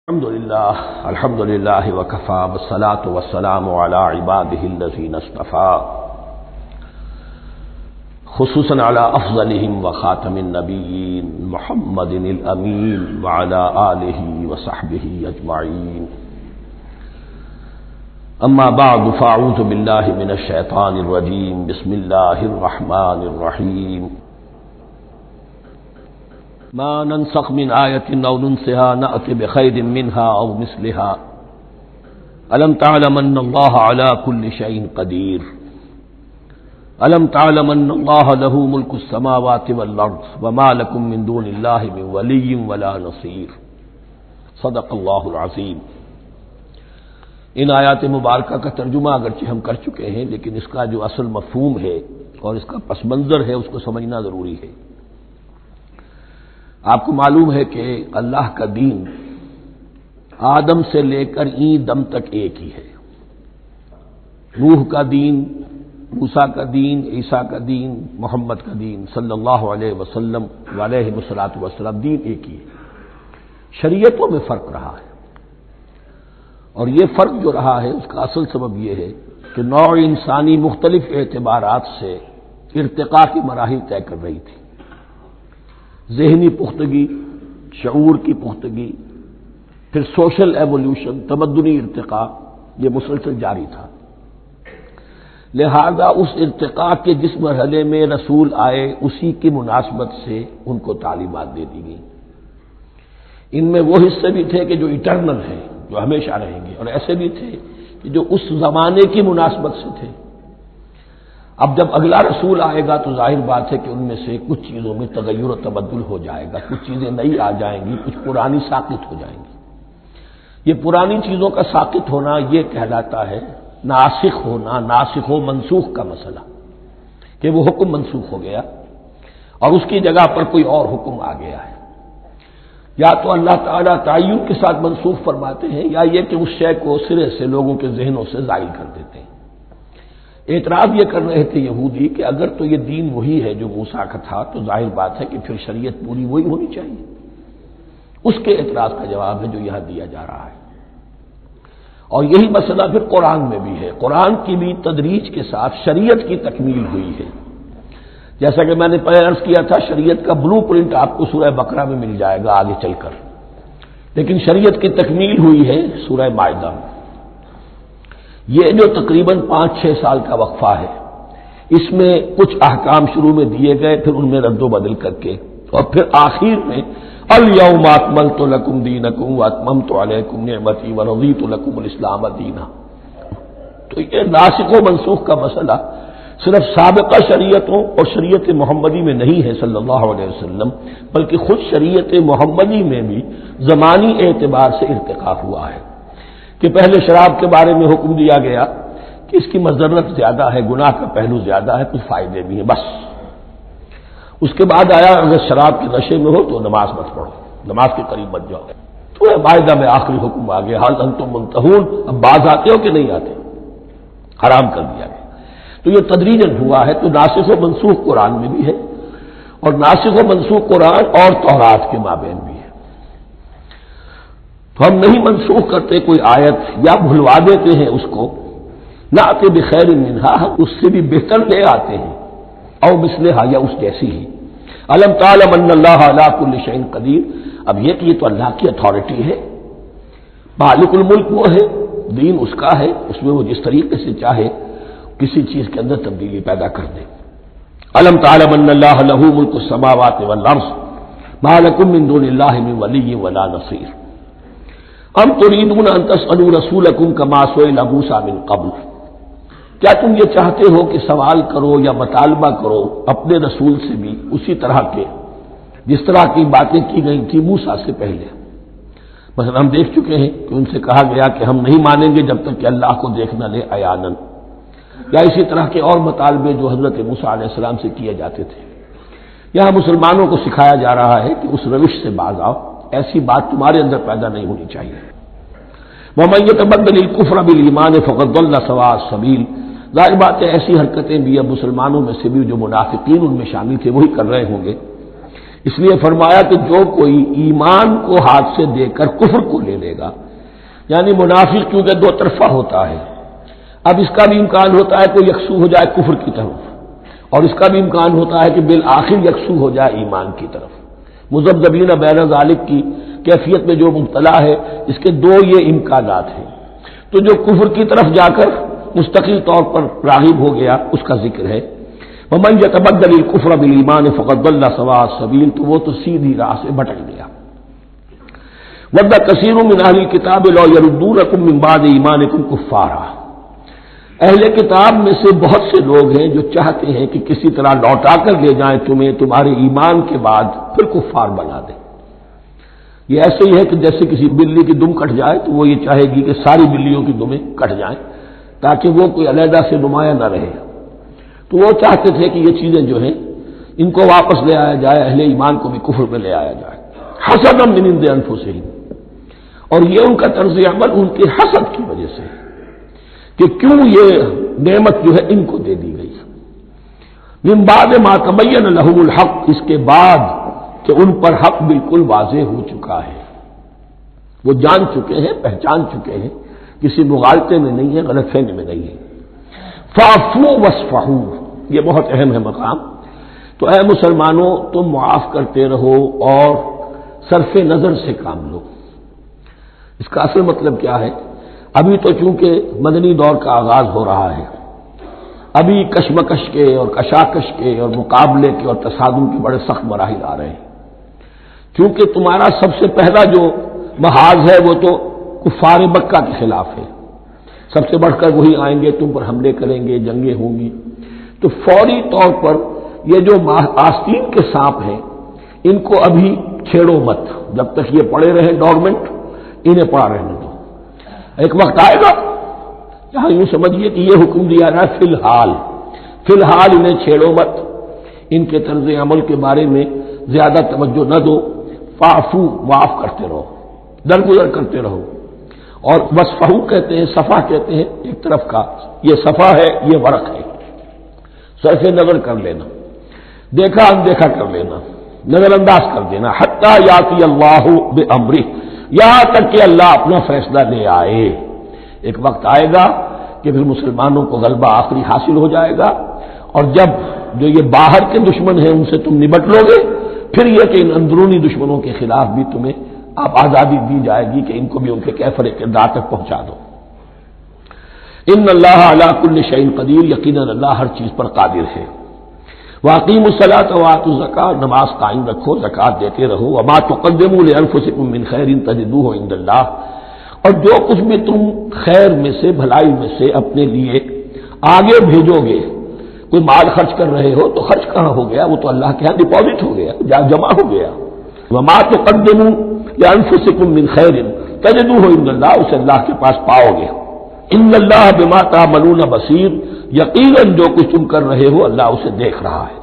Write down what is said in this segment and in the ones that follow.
الحمد للہ وکفى والصلاة والسلام على عباده الذین اصطفى خصوصاً على افضلهم وخاتم النبیین محمد الامین وعلى آلہ وصحبہ اجمعین اما بعد فاعوذ باللہ من الشیطان الرجیم بسم اللہ الرحمن الرحیم ما ننسخ من آیت او ننسها نأت بخیر منها او مثلها الم تعلم ان اللہ علی کل شیء قدیر الم تعلم ان اللہ له ملک السماوات والارض وما لکم من دون اللہ من ولی ولا نصیر صدق اللہ العظیم۔ ان آیات مبارکہ کا ترجمہ اگرچہ ہم کر چکے ہیں، لیکن اس کا جو اصل مفہوم ہے اور اس کا پس منظر ہے اس کو سمجھنا ضروری ہے۔ آپ کو معلوم ہے کہ اللہ کا دین آدم سے لے کر این دم تک ایک ہی ہے۔ نوح کا دین، موسیٰ کا دین، عیسیٰ کا دین، محمد کا دین صلی اللہ علیہ وسلم علیہ والسلام دین ایک ہی ہے۔ شریعتوں میں فرق رہا ہے، اور یہ فرق جو رہا ہے اس کا اصل سبب یہ ہے کہ نوع انسانی مختلف اعتبارات سے ارتقاء کی مراحل طے کر رہی تھی۔ ذہنی پختگی، شعور کی پختگی، پھر سوشل ایولیوشن، تمدنی ارتقاء، یہ مسلسل جاری تھا۔ لہذا اس ارتقاء کے جس مرحلے میں رسول آئے اسی کی مناسبت سے ان کو تعلیمات دے دی گئی۔ ان میں وہ حصے بھی تھے کہ جو ایٹرنل ہیں، جو ہمیشہ رہیں گے، اور ایسے بھی تھے کہ جو اس زمانے کی مناسبت سے تھے۔ اب جب اگلا رسول آئے گا تو ظاہر بات ہے کہ ان میں سے کچھ چیزوں میں تغیر و تبدل ہو جائے گا، کچھ چیزیں نئی آ جائیں گی، کچھ پرانی ساقط ہو جائیں گی۔ یہ پرانی چیزوں کا ساقط ہونا یہ کہلاتا ہے ناسخ ہونا، ناسخ و منسوخ کا مسئلہ، کہ وہ حکم منسوخ ہو گیا اور اس کی جگہ پر کوئی اور حکم آ گیا ہے۔ یا تو اللہ تعالیٰ تعین کے ساتھ منسوخ فرماتے ہیں، یا یہ کہ اس شے کو سرے سے لوگوں کے ذہنوں سے زائل کر دیتے ہیں۔ اعتراض یہ کر رہے تھے یہودی کہ اگر تو یہ دین وہی ہے جو موسیٰ کا تھا تو ظاہر بات ہے کہ پھر شریعت پوری وہی ہونی چاہیے۔ اس کے اعتراض کا جواب ہے جو یہاں دیا جا رہا ہے، اور یہی مسئلہ پھر قرآن میں بھی ہے۔ قرآن کی بھی تدریج کے ساتھ شریعت کی تکمیل ہوئی ہے۔ جیسا کہ میں نے پہلے عرض کیا تھا، شریعت کا بلو پرنٹ آپ کو سورہ بقرہ میں مل جائے گا آگے چل کر، لیکن شریعت کی تکمیل ہوئی ہے سورہ مائدہ میں۔ یہ جو تقریباً 5-6 سال کا وقفہ ہے، اس میں کچھ احکام شروع میں دیے گئے، پھر ان میں رد و بدل کر کے، اور پھر آخر میں الیوم اکملت لکم دینکم واتممت علیکم نعمتی ورضیت لکم الاسلام دینا۔ تو یہ ناسخ و منسوخ کا مسئلہ صرف سابقہ شریعتوں اور شریعت محمدی میں نہیں ہے صلی اللہ علیہ وسلم، بلکہ خود شریعت محمدی میں بھی زمانی اعتبار سے ارتقاء ہوا ہے۔ کہ پہلے شراب کے بارے میں حکم دیا گیا کہ اس کی مضرت زیادہ ہے، گناہ کا پہلو زیادہ ہے، کچھ فائدے بھی ہیں، بس۔ اس کے بعد آیا اگر شراب کے نشے میں ہو تو نماز مت پڑھو، نماز کے قریب مت جاؤ۔ تو مائدہ میں آخری حکم آ گیا، حل انتم منتہون، اب باز آتے ہو کہ نہیں آتے، حرام کر دیا گیا۔ تو یہ تدریجاً ہوا ہے۔ تو ناسخ و منسوخ قرآن میں بھی ہے، اور ناسخ و منسوخ قرآن اور تورات کے مابین بھی ہے۔ تو ہم نہیں منسوخ کرتے کوئی آیت یا بھلوا دیتے ہیں اس کو، نہ آتے بخیر منہا، ہم اس سے بھی بہتر لے آتے ہیں، او مثلہا، یا اس جیسی ہی۔ الم تعلم ان اللہ علی کل شیء قدیر، اب یہ کہ یہ تو اللہ کی اتھارٹی ہے، مالک الملک وہ ہے، دین اس کا ہے، اس میں وہ جس طریقے سے چاہے کسی چیز کے اندر تبدیلی پیدا کر دے۔ الم تعلم ان اللہ لہ ملک السماوات والارض ما لکم من دون اللہ من ولی ولا نصیر ام تريدون ان تسألوا رسولكم كما سئل موسى من قبل، کیا تم یہ چاہتے ہو کہ سوال کرو یا مطالبہ کرو اپنے رسول سے بھی اسی طرح کے جس طرح کی باتیں کی گئی تھی موسیٰ سے پہلے؟ مثلا ہم دیکھ چکے ہیں کہ ان سے کہا گیا کہ ہم نہیں مانیں گے جب تک کہ اللہ کو دیکھ نہ لے عیاناً، یا اسی طرح کے اور مطالبے جو حضرت موسیٰ علیہ السلام سے کیے جاتے تھے۔ یہاں مسلمانوں کو سکھایا جا رہا ہے کہ اس روش سے باز آؤ، ایسی بات تمہارے اندر پیدا نہیں ہونی چاہیے۔ وَمَن يَتَبَدَّلِ الْكُفْرَ بِالْإِيمَانِ فَقَدْ ضَلَّ سَوَاءَ السَّبِيلِ، ظاہر بات ہے ایسی حرکتیں بھی اب مسلمانوں میں سے بھی جو منافقین ان میں شامل تھے وہی کر رہے ہوں گے۔ اس لیے فرمایا کہ جو کوئی ایمان کو ہاتھ سے دے کر کفر کو لے لے گا، یعنی منافق کیونکہ دو طرفہ ہوتا ہے، اب اس کا بھی امکان ہوتا ہے کہ یکسو ہو جائے کفر کی طرف، اور اس کا بھی امکان ہوتا ہے کہ بالآخر یکسو ہو جائے ایمان کی طرف۔ مذبذبین بین ذالک کی کیفیت میں جو مبتلا ہے، اس کے دو یہ امکانات ہیں۔ تو جو کفر کی طرف جا کر مستقل طور پر راغب ہو گیا اس کا ذکر ہے، ومن یتبدل الکفر بالایمان فقد ضل سواء السبیل، تو وہ تو سیدھی راہ سے بھٹک گیا۔ ود کثیر من اہل الکتاب لو یردونکم من بعد ایمانکم کفارا، اہل کتاب میں سے بہت سے لوگ ہیں جو چاہتے ہیں کہ کسی طرح لوٹا کر لے جائیں تمہیں تمہارے ایمان کے بعد، پھر کفار بنا دیں۔ یہ ایسے ہی ہے کہ جیسے کسی بلی کی دم کٹ جائے تو وہ یہ چاہے گی کہ ساری بلیوں کی دمیں کٹ جائیں تاکہ وہ کوئی علیحدہ سے نمایاں نہ رہے۔ تو وہ چاہتے تھے کہ یہ چیزیں جو ہیں ان کو واپس لے آیا جائے، اہل ایمان کو بھی کفر میں لے آیا جائے، حسدا من عند انفسہم، اور یہ ان کا طرز عمل ان کے حسد کی وجہ سے کہ کیوں یہ نعمت جو ہے ان کو دے دی گئی۔ من بعد ما تبین لهم الحق، اس کے بعد کہ ان پر حق بالکل واضح ہو چکا ہے، وہ جان چکے ہیں، پہچان چکے ہیں، کسی مغالطے میں نہیں ہے، غلط فہمی میں نہیں ہے۔ فاعفوا واصفحوا، یہ بہت اہم ہے مقام۔ تو اے مسلمانوں تم معاف کرتے رہو اور صرف نظر سے کام لو۔ اس کا اصل مطلب کیا ہے؟ ابھی تو چونکہ مدنی دور کا آغاز ہو رہا ہے، ابھی کشمکش کے اور کشاکش کے اور مقابلے کے اور تصادم کے بڑے سخت مراحل آ رہے ہیں۔ چونکہ تمہارا سب سے پہلا جو محاذ ہے وہ تو کفار مکہ کے خلاف ہے، سب سے بڑھ کر وہی آئیں گے، تم پر حملے کریں گے، جنگیں ہوں گی۔ تو فوری طور پر یہ جو آستین کے سانپ ہیں ان کو ابھی چھیڑو مت، جب تک یہ پڑے رہیں ڈورمنٹ، انہیں پڑا رہنے دو۔ ایک وقت آئے گا، یہاں یوں سمجھیے کہ یہ حکم دیا رہا ہے فی الحال انہیں چھیڑو مت، ان کے طرز عمل کے بارے میں زیادہ توجہ نہ دو، فاعفو، معاف کرتے رہو، درگزر کرتے رہو۔ اور وصفحو کہتے ہیں، صفح کہتے ہیں ایک طرف کا، یہ صفح ہے، یہ ورق ہے، صرف نظر کر لینا، دیکھا اندیکھا کر لینا، نظر انداز کر دینا، حتی یاتی اللہ بامرہ، یہاں تک کہ اللہ اپنا فیصلہ لے آئے۔ ایک وقت آئے گا کہ پھر مسلمانوں کو غلبہ آخری حاصل ہو جائے گا، اور جب جو یہ باہر کے دشمن ہیں ان سے تم نبٹ لو گے، پھر یہ کہ ان اندرونی دشمنوں کے خلاف بھی تمہیں اب آزادی دی جائے گی کہ ان کو بھی ان کے کیفر کردار تک پہنچا دو۔ ان اللہ علی کل شیء قدیر، یقیناً اللہ ہر چیز پر قادر ہے۔ واقیموا الصلاۃ وآتوا الزکاۃ، نماز قائم رکھو، زکوٰۃ دیتے رہو۔ وما تقدموا لانفسکم من خیر تجدوہ عند اللہ، اور جو کچھ بھی تم خیر میں سے، بھلائی میں سے اپنے لیے آگے بھیجو گے، کوئی مال خرچ کر رہے ہو تو خرچ کہاں ہو گیا؟ وہ تو اللہ کے ہاں ڈپازٹ ہو گیا، جمع ہو گیا۔ وما تقدموا لانفسکم من خیر تجدوہ عند اللہ، اسے اللہ کے پاس پاؤ گے۔ ان اللہ بما تعملون بصیر، یقیناً جو کچھ تم کر رہے ہو اللہ اسے دیکھ رہا ہے۔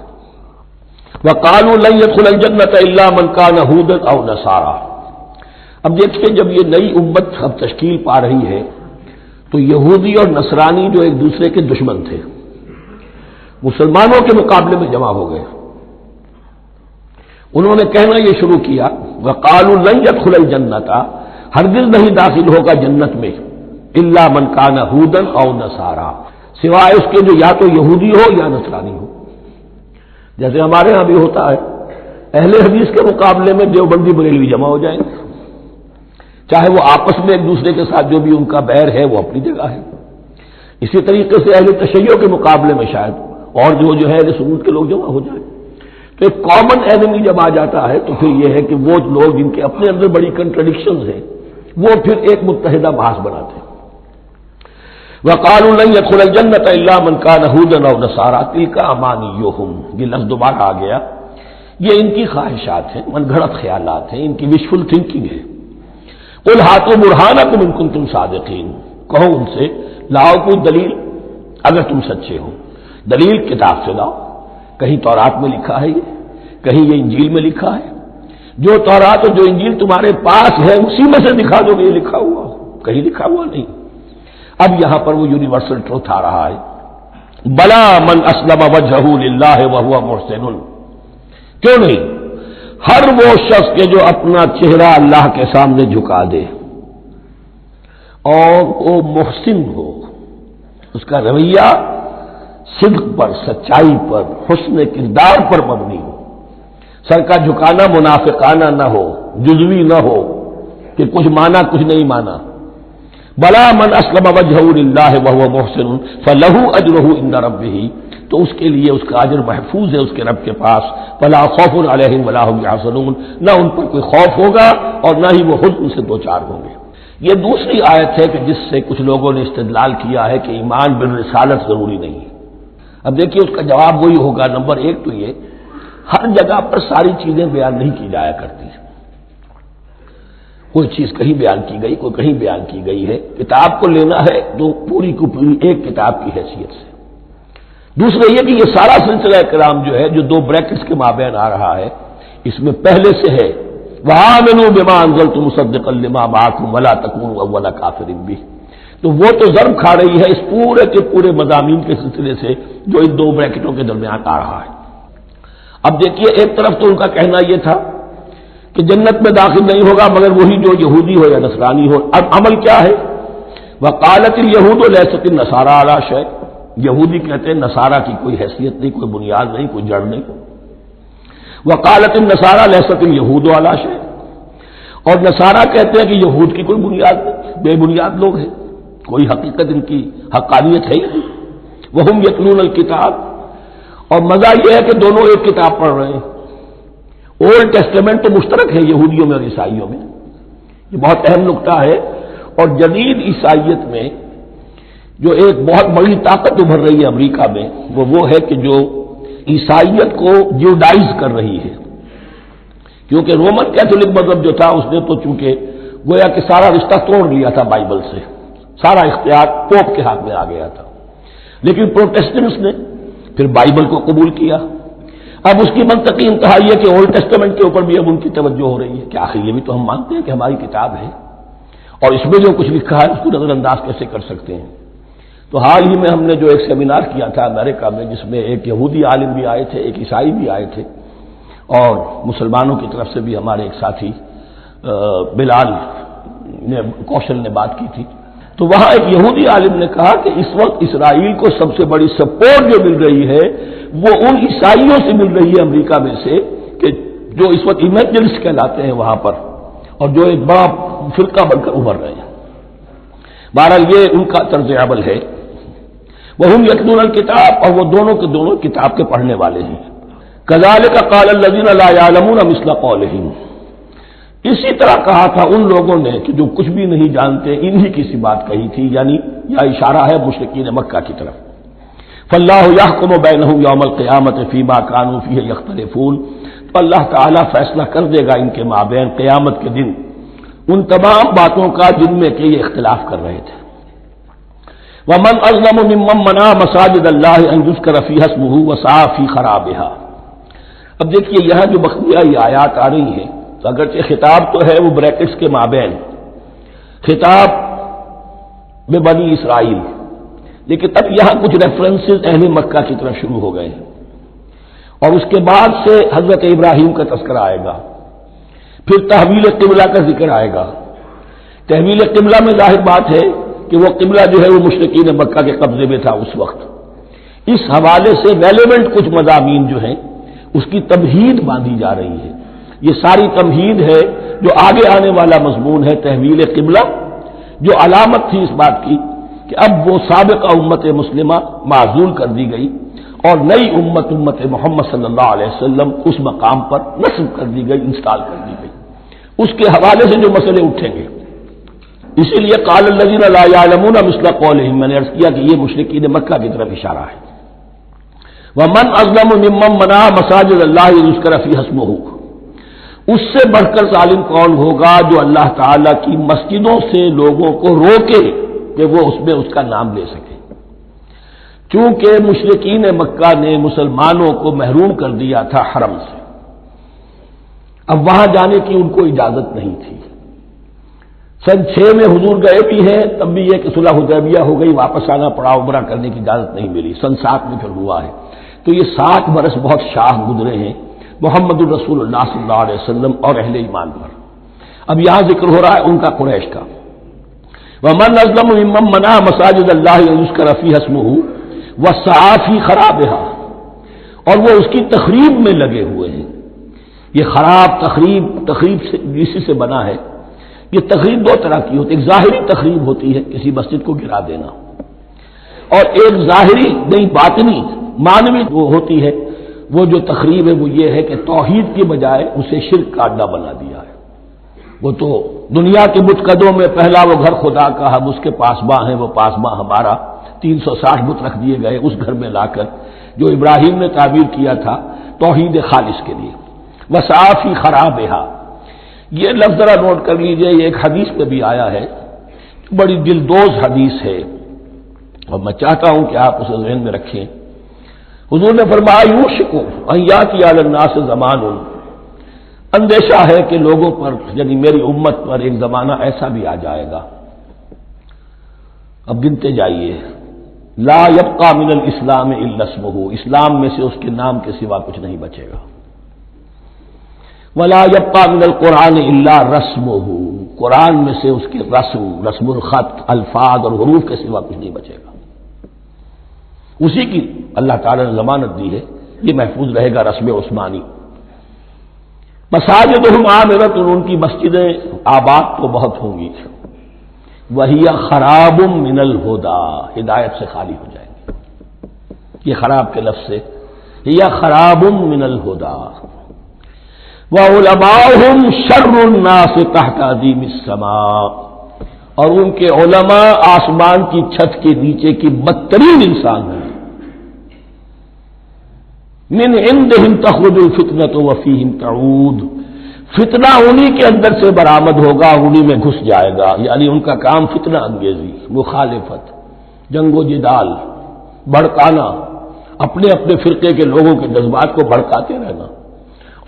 وقالوا لن يدخل الجنة الا من كان هودا او نصارى، اب دیکھیے جب یہ نئی امت اب تشکیل پا رہی ہے تو یہودی اور نصرانی جو ایک دوسرے کے دشمن تھے مسلمانوں کے مقابلے میں جمع ہو گئے۔ انہوں نے کہنا یہ شروع کیا، وقالوا لن يدخل الجنة، ہرگز نہیں داخل ہوگا جنت میں، الا من كان هودا او نصارى، سوائے اس کے جو یا تو یہودی ہو یا نصرانی ہو۔ جیسے ہمارے ہاں بھی ہوتا ہے، اہل حدیث کے مقابلے میں دیوبندی بریلوی جمع ہو جائیں گے، چاہے وہ آپس میں ایک دوسرے کے ساتھ جو بھی ان کا بیر ہے وہ اپنی جگہ ہے۔ اسی طریقے سے اہل تشیع کے مقابلے میں شاید اور جو ہے اہل سنت کے لوگ جمع ہو جائیں۔ تو ایک کامن اینمی جب آ جاتا ہے تو پھر یہ ہے کہ وہ لوگ جن کے اپنے اندر بڑی کنٹرڈکشنز ہیں وہ پھر ایک متحدہ محاذ بناتے ہیں۔ وقالوا لن يدخل الجنة الا من كان هودا او نصارى تلك امانيهم، یہ لفظ دوبارہ آ گیا، یہ ان کی خواہشات ہیں، من گھڑت خیالات ہیں، ان کی وشفل تھنکنگ ہے۔ قل هاتوا برهانكم ان كنتم صادقين، کہو ان سے لاؤ کوئی دلیل اگر تم سچے ہو، دلیل کتاب سے لاؤ، کہیں تورات میں لکھا ہے یہ، کہیں یہ انجیل میں لکھا ہے، جو تورات اور جو انجیل تمہارے پاس ہے اسی میں سے دکھا دو کہ یہ لکھا ہوا، کہیں لکھا ہوا نہیں۔ اب یہاں پر وہ یونیورسل ٹروتھ آ رہا ہے، بلا من اسلم وجہہ للہ وہو محسن، کیوں نہیں؟ ہر وہ شخص کے جو اپنا چہرہ اللہ کے سامنے جھکا دے اور وہ محسن ہو، اس کا رویہ صدق پر، سچائی پر، حسن کردار پر مبنی ہو، سر کا جھکانا منافقانہ نہ ہو، جزوی نہ ہو کہ کچھ مانا کچھ نہیں مانا۔ بلا من اسلم وجہہ للہ وہو محسن فلہ اجرہ عند ربہ، تو اس کے لیے اس کا اجر محفوظ ہے اس کے رب کے پاس۔ فلا خوف علیہم ولا هم یحزنون، نہ ان پر کوئی خوف ہوگا اور نہ ہی وہ حزن سے دوچار ہوں گے۔ یہ دوسری آیت ہے کہ جس سے کچھ لوگوں نے استدلال کیا ہے کہ ایمان بالرسالت ضروری نہیں ہے۔ اب دیکھیے اس کا جواب وہی ہوگا، نمبر ایک تو یہ ہر جگہ پر ساری چیزیں بیان نہیں کی جایا کرتی، کوئی چیز کہیں بیان کی گئی، کوئی کہیں بیان کی گئی ہے۔ کتاب کو لینا ہے تو پوری کو پوری ایک کتاب کی حیثیت سے۔ دوسرا یہ کہ یہ سارا سلسلہ کرام جو ہے، جو دو بریکٹس کے مابین آ رہا ہے، اس میں پہلے سے ہے وَآمِنُوا بِمَا أَنزَلْتُ مُصَدِّقًا لِمَا مَعَكُمْ وَلَا تَكُونُوا أَوَّلَ كَافِرٍ بِهِ، تو وہ تو ضرب کھا رہی ہے اس پورے کے پورے مضامین کے سلسلے سے جو ان دو بریکٹوں کے درمیان آ رہا ہے۔ اب دیکھیے ایک طرف تو ان کا کہنا یہ تھا کہ جنت میں داخل نہیں ہوگا مگر وہی جو یہودی ہو یا نصرانی ہو۔ اب عمل کیا ہے؟ وَقَالَتِ الْيَهُودُ لَيْسَتِ النَّصَارَىٰ عَلَىٰ شَيْءٍ، یہودی کہتے ہیں نصارہ کی کوئی حیثیت نہیں، کوئی بنیاد نہیں، کوئی جڑ نہیں۔ وقالت النصارى ليست اليهود على شيء، اور نصارہ کہتے ہیں کہ یہود کی کوئی بنیاد نہیں، بے بنیاد لوگ ہیں، کوئی حقیقت ان کی حقانیت ہے ہی نہیں۔ وهم يتلون الكتاب، اور مزہ یہ ہے کہ دونوں ایک کتاب پڑھ رہے ہیں۔ اولڈ ٹیسٹمنٹ تو مشترک ہے یہودیوں میں اور عیسائیوں میں، یہ بہت اہم نقطہ ہے۔ اور جدید عیسائیت میں جو ایک بہت بڑی طاقت ابھر رہی ہے امریکہ میں، وہ ہے کہ جو عیسائیت کو جیوڈائز کر رہی ہے، کیونکہ رومن کیتھولک مذہب جو تھا اس نے تو چونکہ گویا کہ سارا رشتہ توڑ لیا تھا بائبل سے، سارا اختیار پوپ کے ہاتھ میں آ گیا تھا، لیکن پروٹیسٹنٹس نے پھر بائبل کو قبول کیا۔ اب اس کی منطقی انتہا یہ کہ اولڈ ٹیسٹمنٹ کے اوپر بھی اب ان کی توجہ ہو رہی ہے کہ آخر یہ بھی تو ہم مانتے ہیں کہ ہماری کتاب ہے اور اس میں جو کچھ لکھا ہے اس کو نظر انداز کیسے کر سکتے ہیں۔ تو حال ہی میں ہم نے جو ایک سیمینار کیا تھا امریکہ میں، جس میں ایک یہودی عالم بھی آئے تھے، ایک عیسائی بھی آئے تھے، اور مسلمانوں کی طرف سے بھی ہمارے ایک ساتھی بلال کوشل نے بات کی تھی، تو وہاں ایک یہودی عالم نے کہا کہ اس وقت اسرائیل کو سب سے بڑی سپورٹ جو مل رہی ہے وہ ان عیسائیوں سے مل رہی ہے امریکہ میں سے، کہ جو اس وقت ایونجلسٹ کہلاتے ہیں وہاں پر، اور جو ایک بڑا فرقہ بن کر ابھر رہے ہیں۔ بہرحال یہ ان کا طرز عمل ہے۔ وَهُمْ يَتْلُونَ الْكِتَابَ، اور وہ دونوں کے دونوں کتاب کے پڑھنے والے ہیں۔ كَذَلِكَ قَالَ الَّذِينَ لَا يَعْلَمُونَ مِثْلَ قَوْلِهِمْ، اسی طرح کہا تھا ان لوگوں نے کہ جو کچھ بھی نہیں جانتے انہی کی سی بات کہی تھی، یعنی یہ اشارہ ہے مشرکین مکہ کی طرف۔ فَاللَّهُ يَحْكُمُ بَيْنَهُمْ يَوْمَ الْقِيَامَةِ فِيمَا كَانُوا فِيهِ يَخْتَلِفُونَ، تو اللہ تعالیٰ فیصلہ کر دے گا ان کے مابین قیامت کے دن ان تمام باتوں کا جن میں کہ یہ اختلاف کر رہے تھے۔ وَمَنْ أَظْلَمُ مِمَّنْ مَنَعَ مَسَاجِدَ اللَّهِ أَنْ يُذْكَرَ فِيهَا اسْمُهُ وَسَعَىٰ فِي خَرَابِهَا۔ اب دیکھیے یہاں جو بقیہ یہ آیات آ رہی ہیں، تو اگرچہ خطاب تو ہے وہ بریکٹس کے مابین، خطاب میں بنی اسرائیل، لیکن تب یہاں کچھ ریفرنسز اہل مکہ کی طرف شروع ہو گئے ہیں، اور اس کے بعد سے حضرت ابراہیم کا تذکرہ آئے گا، پھر تحویل قبلہ کا ذکر آئے گا۔ تحویل قبلہ میں ظاہر بات ہے کہ وہ قبلہ جو ہے وہ مشرکین مکہ کے قبضے میں تھا اس وقت، اس حوالے سے ریلیونٹ کچھ مضامین جو ہیں اس کی تمہید باندھی جا رہی ہے۔ یہ ساری تمہید ہے جو آگے آنے والا مضمون ہے تحویل قبلہ، جو علامت تھی اس بات کی کہ اب وہ سابقہ امت مسلمہ معزول کر دی گئی اور نئی امت محمد صلی اللہ علیہ وسلم اس مقام پر نصب کر دی گئی، انسٹال کر دی گئی۔ اس کے حوالے سے جو مسئلے اٹھیں گے، اسی لیے قال الذین لا یعلمون مثل قولہم، میں نے عرض کیا کہ یہ مشرکین مکہ کی طرف اشارہ ہے۔ ومن اظلم ممن منع مساجد اللہ یذکر فیہا اسمہ، اس سے بڑھ کر ظالم کون ہوگا جو اللہ تعالی کی مسجدوں سے لوگوں کو روکے کہ وہ اس میں اس کا نام لے سکے، چونکہ مشرکین مکہ نے مسلمانوں کو محروم کر دیا تھا حرم سے، اب وہاں جانے کی ان کو اجازت نہیں تھی۔ سن 6 میں حضور گئے بھی ہیں، تب بھی یہ کہ صلح حدیبیہ ہو گئی، واپس آنا پڑا، عمرہ کرنے کی اجازت نہیں ملی، سن 7 میں پھر ہوا ہے۔ تو یہ 7 برس بہت شاہ گزرے ہیں، محمد الرسول اللہ صلی اللہ علیہ وسلم اور اہل ایمان پر۔ اب یہاں ذکر ہو رہا ہے ان کا، قریش کا۔ وَمَنْ أَظْلَمُ مِمَّنْ مَنَعَ مَسَاجِدَ اللَّهِ أَن يُذْكَرَ فِيهَا اسْمُهُ وَسَعَىٰ فِي خَرَابِهَا، اور وہ اس کی تخریب میں لگے ہوئے ہیں۔ یہ خراب تخریب سے اسی سے بنا ہے۔ یہ تخریب دو طرح کی ہوتی ہے، ایک ظاہری تخریب ہوتی ہے، کسی مسجد کو گرا دینا، اور ایک ظاہری نہیں باطنی معنوی وہ ہوتی ہے۔ وہ جو تخریب ہے وہ یہ ہے کہ توحید کی بجائے اسے شرک کا اڈا بنا دیا ہے۔ وہ تو دنیا کے بت قدوں میں پہلا وہ گھر خدا کا، ہم اس کے پاسباں ہیں، وہ پاسباں ہمارا، 360 بت رکھ دیے گئے اس گھر میں لا کر، جو ابراہیم نے تعبیر کیا تھا توحید خالص کے لیے۔ وَسَعَىٰ فِي خَرَابِهَا، یہ لفظ ذرا نوٹ کر لیجئے، یہ ایک حدیث میں بھی آیا ہے، بڑی دلدوز حدیث ہے، اور میں چاہتا ہوں کہ آپ اسے ذہن میں رکھیں۔ حضور نے فرمایا یوشک ان یاتی علی الناس زمان، اندیشہ ہے کہ لوگوں پر یعنی میری امت پر ایک زمانہ ایسا بھی آ جائے گا، اب گنتے جائیے، لا یبقى من الاسلام الا اسمہ، اسلام میں سے اس کے نام کے سوا کچھ نہیں بچے گا، ولا یبقى من القرآن الا رسمہ، قرآن میں سے اس کے رسم الخط، الفاظ اور حروف کے سوا کچھ نہیں بچے گا، اسی کی اللہ تعالی نے ضمانت دی ہے، یہ محفوظ رہے گا رسم عثمانی۔ مساجدہم عامرۃ، ان کی مسجدیں آباد تو بہت ہوں گی، وہی خراب من الہدی، ہدایت سے خالی ہو جائیں گے، یہ خراب کے لفظ سے، ہی خراب من الہدی، وعلماؤہم شر الناس تحت عظیم السماء، اور ان کے علماء آسمان کی چھت کے نیچے کی بدترین انسان ہیں۔ من عندہم تخرج الفتنۃ وفیہم تعود، فتنہ انہی کے اندر سے برآمد ہوگا، انہی میں گھس جائے گا، یعنی ان کا کام فتنہ انگیزی، مخالفت، جنگ و جدال، بھڑکانا، اپنے اپنے فرقے کے لوگوں کے جذبات کو بھڑکاتے رہنا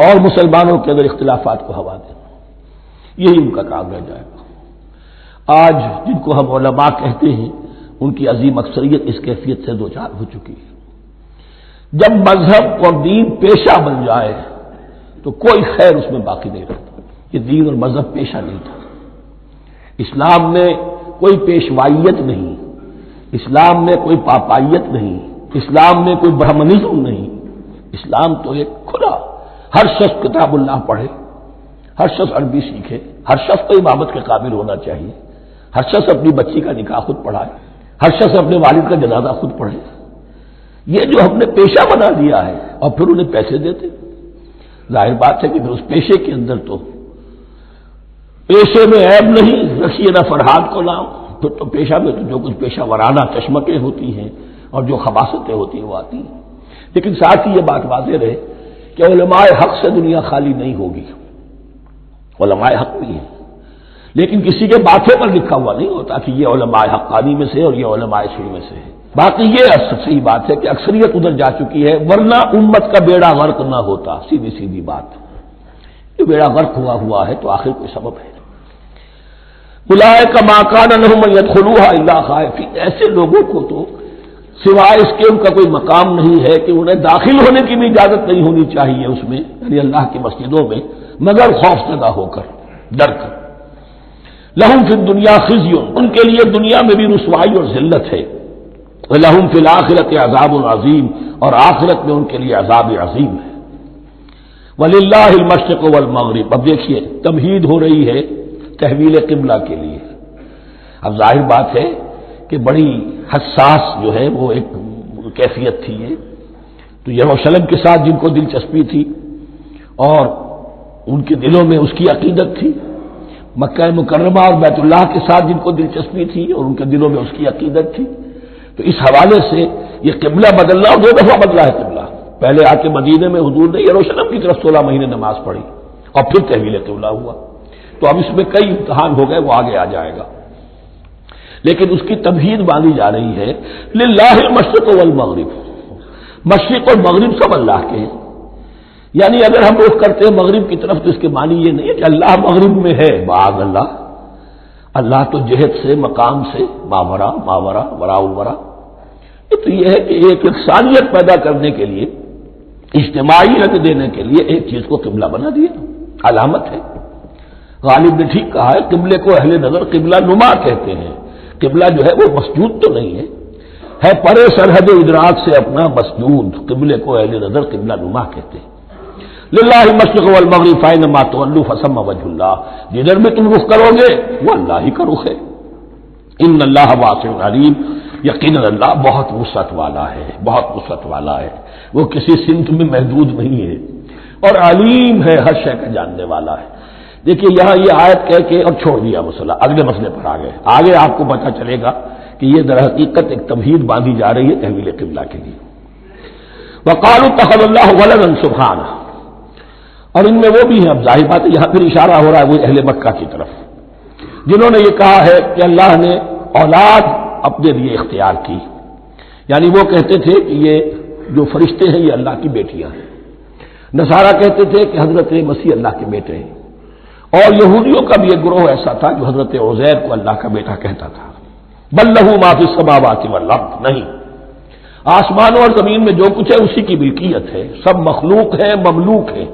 اور مسلمانوں کے اندر اختلافات کو ہوا دینا، یہی ان کا کام رہ جائے گا۔ آج جن کو ہم علماء کہتے ہیں ان کی عظیم اکثریت اس کیفیت سے دوچار ہو چکی ہے۔ جب مذہب اور دین پیشہ بن جائے تو کوئی خیر اس میں باقی نہیں رہتا۔ یہ دین اور مذہب پیشہ نہیں تھا، اسلام میں کوئی پیشوائیت نہیں، اسلام میں کوئی پاپائیت نہیں، اسلام میں کوئی برہمنزم نہیں، اسلام تو ایک کھلا، ہر شخص کتاب اللہ پڑھے، ہر شخص عربی سیکھے، ہر شخص کو امامت کے قابل ہونا چاہیے، ہر شخص اپنی بچی کا نکاح خود پڑھائے، ہر شخص اپنے والد کا جنازہ خود پڑھے۔ یہ جو ہم نے پیشہ بنا دیا ہے اور پھر انہیں پیسے دیتے، ظاہر بات ہے کہ پھر اس پیشے کے اندر تو پیشے میں عیب نہیں، رکھیے نہ فرحاد کو نام، پھر تو پیشہ میں تو جو کچھ پیشہ ورانہ چشمکیں ہوتی ہیں اور جو خباثتیں ہوتی ہیں وہ آتی ہیں۔ لیکن ساتھ ہی یہ بات واضح رہے کہ علماء حق سے دنیا خالی نہیں ہوگی، علماء حق بھی ہیں، لیکن کسی کے ماتھے پر لکھا ہوا نہیں ہوتا کہ یہ علماء حقانی میں سے اور یہ علماء سوئی میں سے ہے۔ باقی یہ صحیح بات ہے کہ اکثریت ادھر جا چکی ہے، ورنہ امت کا بیڑا غرق نہ ہوتا، سیدھی بات، یہ بیڑا غرق ہوا ہے تو آخر کوئی سبب ہے۔ اولئک ما کان لهم ان يدخلوها الا خائفین، ایسے لوگوں کو تو سوائے اس کے ان کا کوئی مقام نہیں ہے کہ انہیں داخل ہونے کی بھی اجازت نہیں ہونی چاہیے اس میں، یعنی اللہ کی مسجدوں میں، مگر خوف زدہ ہو کر، ڈر کر۔ لہم فی الدنیا خزی، ان کے لیے دنیا میں بھی رسوائی اور ذلت ہے، وَلَهُمْ فِي الْآخِرَةِ عَذَابٌ عَظِيمٌ، اور آخرت میں ان کے لیے عذاب عظیم ہے۔ وَلِلَّهِ الْمَشْرِقُ وَالْمَغْرِبُ، اب دیکھیے تمہید ہو رہی ہے تحویل قبلہ کے لیے۔ اب ظاہر بات ہے کہ بڑی حساس جو ہے وہ ایک کیفیت تھی یہ، تو یروشلم کے ساتھ جن کو دلچسپی تھی اور ان کے دلوں میں اس کی عقیدت تھی، مکہ مکرمہ اور بیت اللہ کے ساتھ جن کو دلچسپی تھی اور ان کے دلوں میں اس کی عقیدت تھی، تو اس حوالے سے یہ قبلہ بدلنا، اور 2 دفعہ بدلا ہے قبلہ۔ پہلے آ کے مدینے میں حضور نے یروشلم کی طرف 16 مہینے نماز پڑھی اور پھر تحویل قبلہ ہوا، تو اب اس میں کئی امتحان ہو گئے، وہ آگے آ جائے گا، لیکن اس کی تمہید باندھی جا رہی ہے۔ للہ المشرق والمغرب، مشرق اور مغرب سب اللہ کے ہیں، یعنی اگر ہم رخ کرتے ہیں مغرب کی طرف تو اس کے معنی یہ نہیں ہے کہ اللہ مغرب میں ہے، معاذ اللہ، اللہ تو جہت سے، مقام سے، ماورا وراء الورا، تو یہ ہے کہ ایک یکسانیت پیدا کرنے کے لیے اجتماعی رنگ دینے کے لیے ایک چیز کو قبلہ بنا دیا، علامت ہے۔ غالب نے ٹھیک کہا ہے، قبلے کو اہل نظر قبلہ نما کہتے ہیں۔ قبلہ جو ہے وہ مسجود تو نہیں ہے پرے سرحد ادراک سے اپنا مسجود، قبلے کو اہل نظر قبلہ نما کہتے ہیں۔ للہ المشرق والمغرب فینما تولوا فثم وجہ اللہ، جدھر بھی تم رخ کرو گے وہ اللہ ہی کا رخ ہے۔ ان اللہ واسع علیم، یقینا اللہ بہت وسعت والا ہے، بہت وسعت والا ہے، وہ کسی سمت میں محدود نہیں ہے، اور علیم ہے، ہر شے کا جاننے والا ہے۔ دیکھیے یہاں یہ آیت کہہ کے اور چھوڑ دیا مسئلہ، اگلے مسئلے پر آ گئے۔ آگے آپ کو پتہ چلے گا کہ یہ در حقیقت ایک تمہید باندھی جا رہی ہے تحویل قبلہ کے لیے۔ وقالوا اتخذ اللہ ولدا سبحانہ، اور ان میں وہ بھی ہیں، اب ظاہر بات ہے یہاں پھر اشارہ ہو رہا ہے وہ اہل مکہ کی طرف، جنہوں نے یہ کہا ہے کہ اللہ نے اولاد اپنے لیے اختیار کی، یعنی وہ کہتے تھے کہ یہ جو فرشتے ہیں یہ اللہ کی بیٹیاں ہیں، نصارہ کہتے تھے کہ حضرت مسیح اللہ کے بیٹے ہیں، اور یہودیوں کا بھی ایک گروہ ایسا تھا جو حضرت عزیر کو اللہ کا بیٹا کہتا تھا۔ بل لہ ما فی السماوات والارض، نہیں، آسمانوں اور زمین میں جو کچھ ہے اسی کی ملکیت ہے، سب مخلوق ہے، مملوک ہے،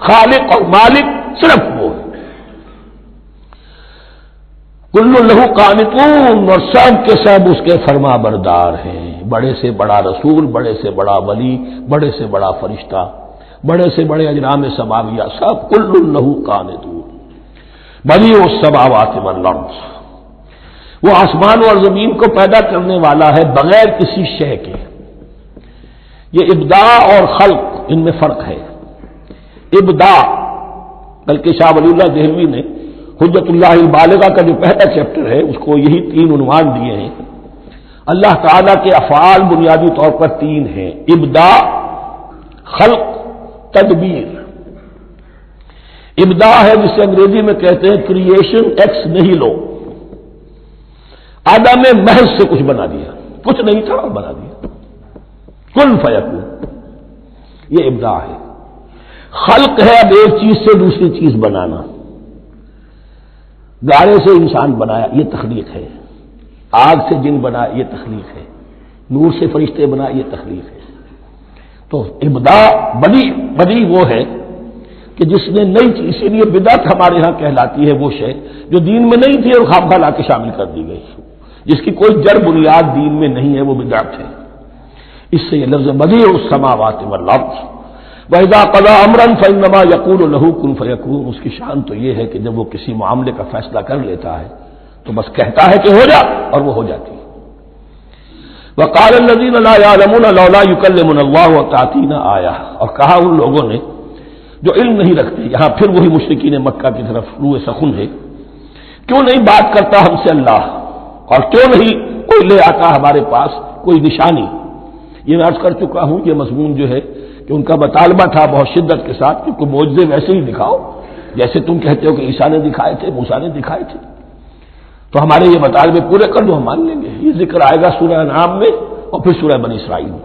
خالق اور مالک صرف وہ ہے۔ کل لہ قانتون، اور سب کے سب اس کے فرما بردار ہیں، بڑے سے بڑا رسول، بڑے سے بڑا ولی، بڑے سے بڑا فرشتہ، بڑے سے بڑے اجرام سماویہ، سب کل لہ قانتون بدیع السماوات والارض، وہ آسمان اور زمین کو پیدا کرنے والا ہے بغیر کسی شے کے۔ یہ ابداع اور خلق ان میں فرق ہے۔ ابداع، بلکہ شاہ ولی اللہ دہلوی نے حجت اللہ البالغہ کا جو پہلا چیپٹر ہے اس کو یہی 3 عنوان دیے ہیں۔ اللہ تعالیٰ کے افعال بنیادی طور پر 3 ہیں، ابداع، خلق، تدبیر۔ ابداع ہے جسے انگریزی میں کہتے ہیں کریشن ایکس نہیلو، آدم میں محض سے کچھ بنا دیا، کچھ نہیں تھا اور بنا دیا، کن فیکون، یہ ابداع ہے۔ خلق ہے اب ایک چیز سے دوسری چیز بنانا، گارے سے انسان بنایا، یہ تخلیق ہے، آگ سے جن بنایا، یہ تخلیق ہے، نور سے فرشتے بنائے، یہ تخلیق ہے۔ تو ابداع بدیع وہ ہے کہ جس نے نئی چیز، اسی لیے بدعت ہمارے ہاں کہلاتی ہے وہ شے جو دین میں نہیں تھی اور خامخواہ لا کے شامل کر دی گئی، جس کی کوئی جڑ بنیاد دین میں نہیں ہے، وہ بدعت ہے۔ اس سے یہ لفظ بدیع السماوات والارض، وَإِذَا قَضَىٰ أَمْرًا فَإِنَّمَا يَقُولُ لَهُ كُن فَيَكُونُ، اس کی شان تو یہ ہے کہ جب وہ کسی معاملے کا فیصلہ کر لیتا ہے تو بس کہتا ہے کہ ہو جا، اور وہ ہو جاتی ہے۔ وَقَالَ الَّذِينَ لَا يَعْلَمُونَ لَوْلَا يُكَلِّمُنَا اللَّهُ وَتَأْتِينَا آیَةٌ، اور کہا ان لوگوں نے جو علم نہیں رکھتے، یہاں پھر وہی مشرکین مکہ کی طرف روئے سخن ہے، کیوں نہیں بات کرتا ہم سے اللہ، اور کیوں نہیں کوئی لے آتا ہمارے پاس کوئی نشانی۔ یہ میں عرض کر چکا ہوں، یہ مضمون جو ہے کہ ان کا مطالبہ تھا بہت شدت کے ساتھ کہ کوئی معجزے ویسے ہی دکھاؤ جیسے تم کہتے ہو کہ عیسیٰ نے دکھائے تھے، موسیٰ نے دکھائے تھے، تو ہمارے یہ مطالبے پورے کر دو، ہم مان لیں گے۔ یہ ذکر آئے گا سورہ انعام میں اور پھر سورہ بنی اسرائیل میں۔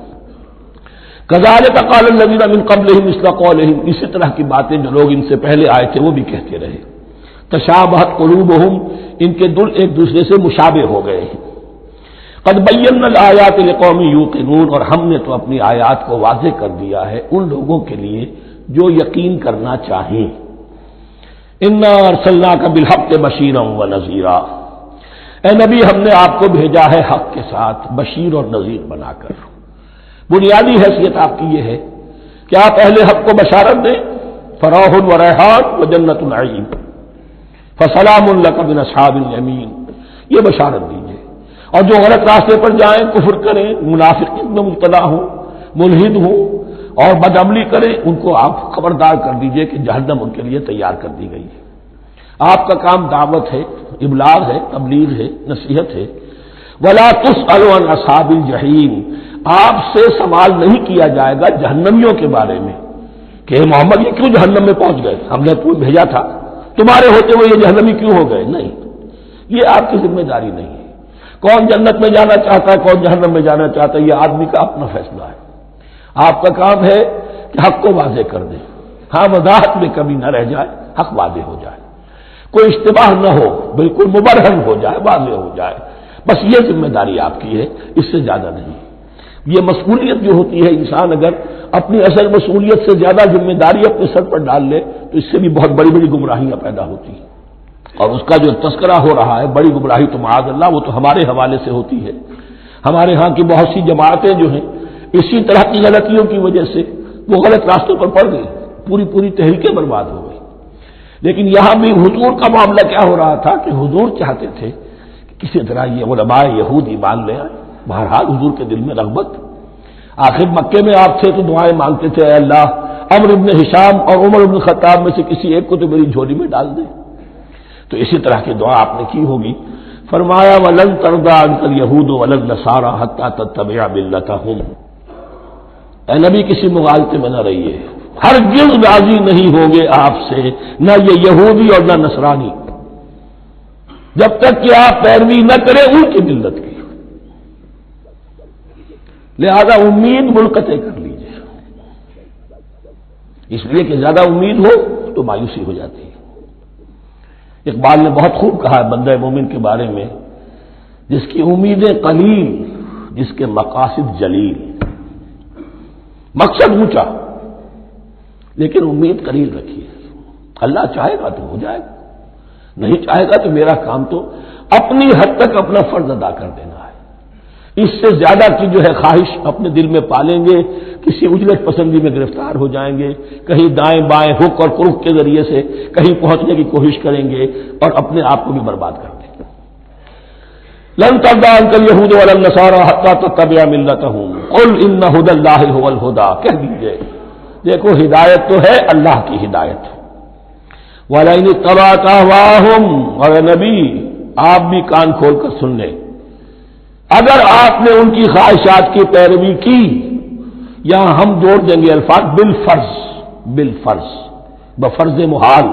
کذالک قال الذین من قبلہم مثل قولہم، اسی طرح کی باتیں جو لوگ ان سے پہلے آئے تھے وہ بھی کہتے رہے۔ تشابہت قلوبہم، ان کے دل ایک دوسرے سے مشابہ ہو گئے ہیں۔ قد بینا الآیات لقوم یوقنون، اور ہم نے تو اپنی آیات کو واضح کر دیا ہے ان لوگوں کے لیے جو یقین کرنا چاہیں۔ انا ارسلناک بالحق بشیرا ونذیرا، اے نبی ہم نے آپ کو بھیجا ہے حق کے ساتھ بشیر اور نذیر بنا کر۔ بنیادی حیثیت آپ کی یہ ہے کہ آپ اہل حق کو بشارت دیں، فراح و ریحان و جنت نعیم، فسلام لک من اصحاب الیمین، یہ بشارت دیجیے۔ اور جو غلط راستے پر جائیں، کفر کریں، منافقین میں مبتلا ہوں، ملحد ہوں اور بدعملی کریں، ان کو آپ خبردار کر دیجئے کہ جہنم ان کے لیے تیار کر دی گئی ہے۔ آپ کا کام دعوت ہے، ابلاغ ہے، تبلیغ ہے، نصیحت ہے۔ ولا تسأل عن اصحاب الجحیم، آپ سے سوال نہیں کیا جائے گا جہنمیوں کے بارے میں کہ محمد یہ کیوں جہنم میں پہنچ گئے، ہم نے تمہیں بھیجا تھا، تمہارے ہوتے ہوئے یہ جہنمی کیوں ہو گئے، نہیں، یہ آپ کی ذمہ داری نہیں ہے۔ کون جنت میں جانا چاہتا ہے، کون جہنم میں جانا چاہتا ہے، یہ آدمی کا اپنا فیصلہ ہے۔ آپ کا کام ہے کہ حق کو واضح کر دیں، ہاں وضاحت میں کمی نہ رہ جائے، حق واضح ہو جائے، کوئی اشتباہ نہ ہو، بالکل مبرہن ہو جائے، واضح ہو جائے، بس یہ ذمہ داری آپ کی ہے، اس سے زیادہ نہیں۔ یہ مسئولیت جو ہوتی ہے، انسان اگر اپنی اصل مسئولیت سے زیادہ ذمہ داری اپنے سر پر ڈال لے تو اس سے بھی بہت بڑی بڑی گمراہیاں پیدا ہوتی ہیں، اور اس کا جو تذکرہ ہو رہا ہے بڑی گمراہی تو معاذ اللہ وہ تو ہمارے حوالے سے ہوتی ہے۔ ہمارے ہاں کی بہت سی جماعتیں جو ہیں اسی طرح کی غلطیوں کی وجہ سے وہ غلط راستوں پر پڑ گئی، پوری تحریکیں برباد ہو گئی۔ لیکن یہاں بھی حضور کا معاملہ کیا ہو رہا تھا کہ حضور چاہتے تھے کہ کسی طرح یہ علماء یہود ایمان لے آئے۔ بہرحال حضور کے دل میں رغبت، آخر مکے میں آپ تھے تو دعائیں مانگتے تھے، اے اللہ عمرو بن ہشام اور عمر بن خطاب میں سے کسی ایک کو تو میری جھولی میں ڈال دے۔ تو اسی طرح کی دعا آپ نے کی ہوگی۔ فرمایا وَلَن تَرْضَىٰ عَنكَ الْيَهُودُ وَلَا النَّصَارَىٰ حَتَّىٰ تَتَّبِعَ مِلَّتَهُمْ۔ اے نبی کسی مغالطے میں نہ رہیے، ہرگز راضی نہیں ہوں گے آپ سے نہ یہ یہودی اور نہ نصرانی، جب تک کہ آپ پیروی نہ کریں ان کی ملت کی۔ لہذا امید منقطع کر لیجیے، اس لیے کہ زیادہ امید ہو تو مایوسی ہو جاتی ہے۔ اقبال نے بہت خوب کہا ہے بندہ مومن کے بارے میں، جس کی امیدیں قلیل، جس کے مقاصد جلیل۔ مقصد اونچا لیکن امید قلیل رکھیے، اللہ چاہے گا تو ہو جائے گا، نہیں چاہے گا تو میرا کام تو اپنی حد تک اپنا فرض ادا کر دینا ہے۔ اس سے زیادہ کی جو ہے خواہش اپنے دل میں پالیں گے، کسی اجلت پسندی میں گرفتار ہو جائیں گے، کہیں دائیں بائیں ہک اور کرک کے ذریعے سے کہیں پہنچنے کی کوشش کریں گے اور اپنے آپ کو بھی برباد کر دیں گے۔ لن ترضى عنك اليهود ولا النصارى حتى تتبع ملتهم قل ان هدى الله هو الهدى، کہہ دیجئے دیکھو ہدایت تو ہے اللہ کی ہدایت۔ وَلَئِنِ اتَّبَعْتَ أَهْوَاءَهُمْ، اور نبی آپ بھی کان کھول کر سن لیں، اگر آپ نے ان کی خواہشات کی پیروی کی، یہاں ہم جوڑ دیں گے الفاظ بالفرض بفرض محال،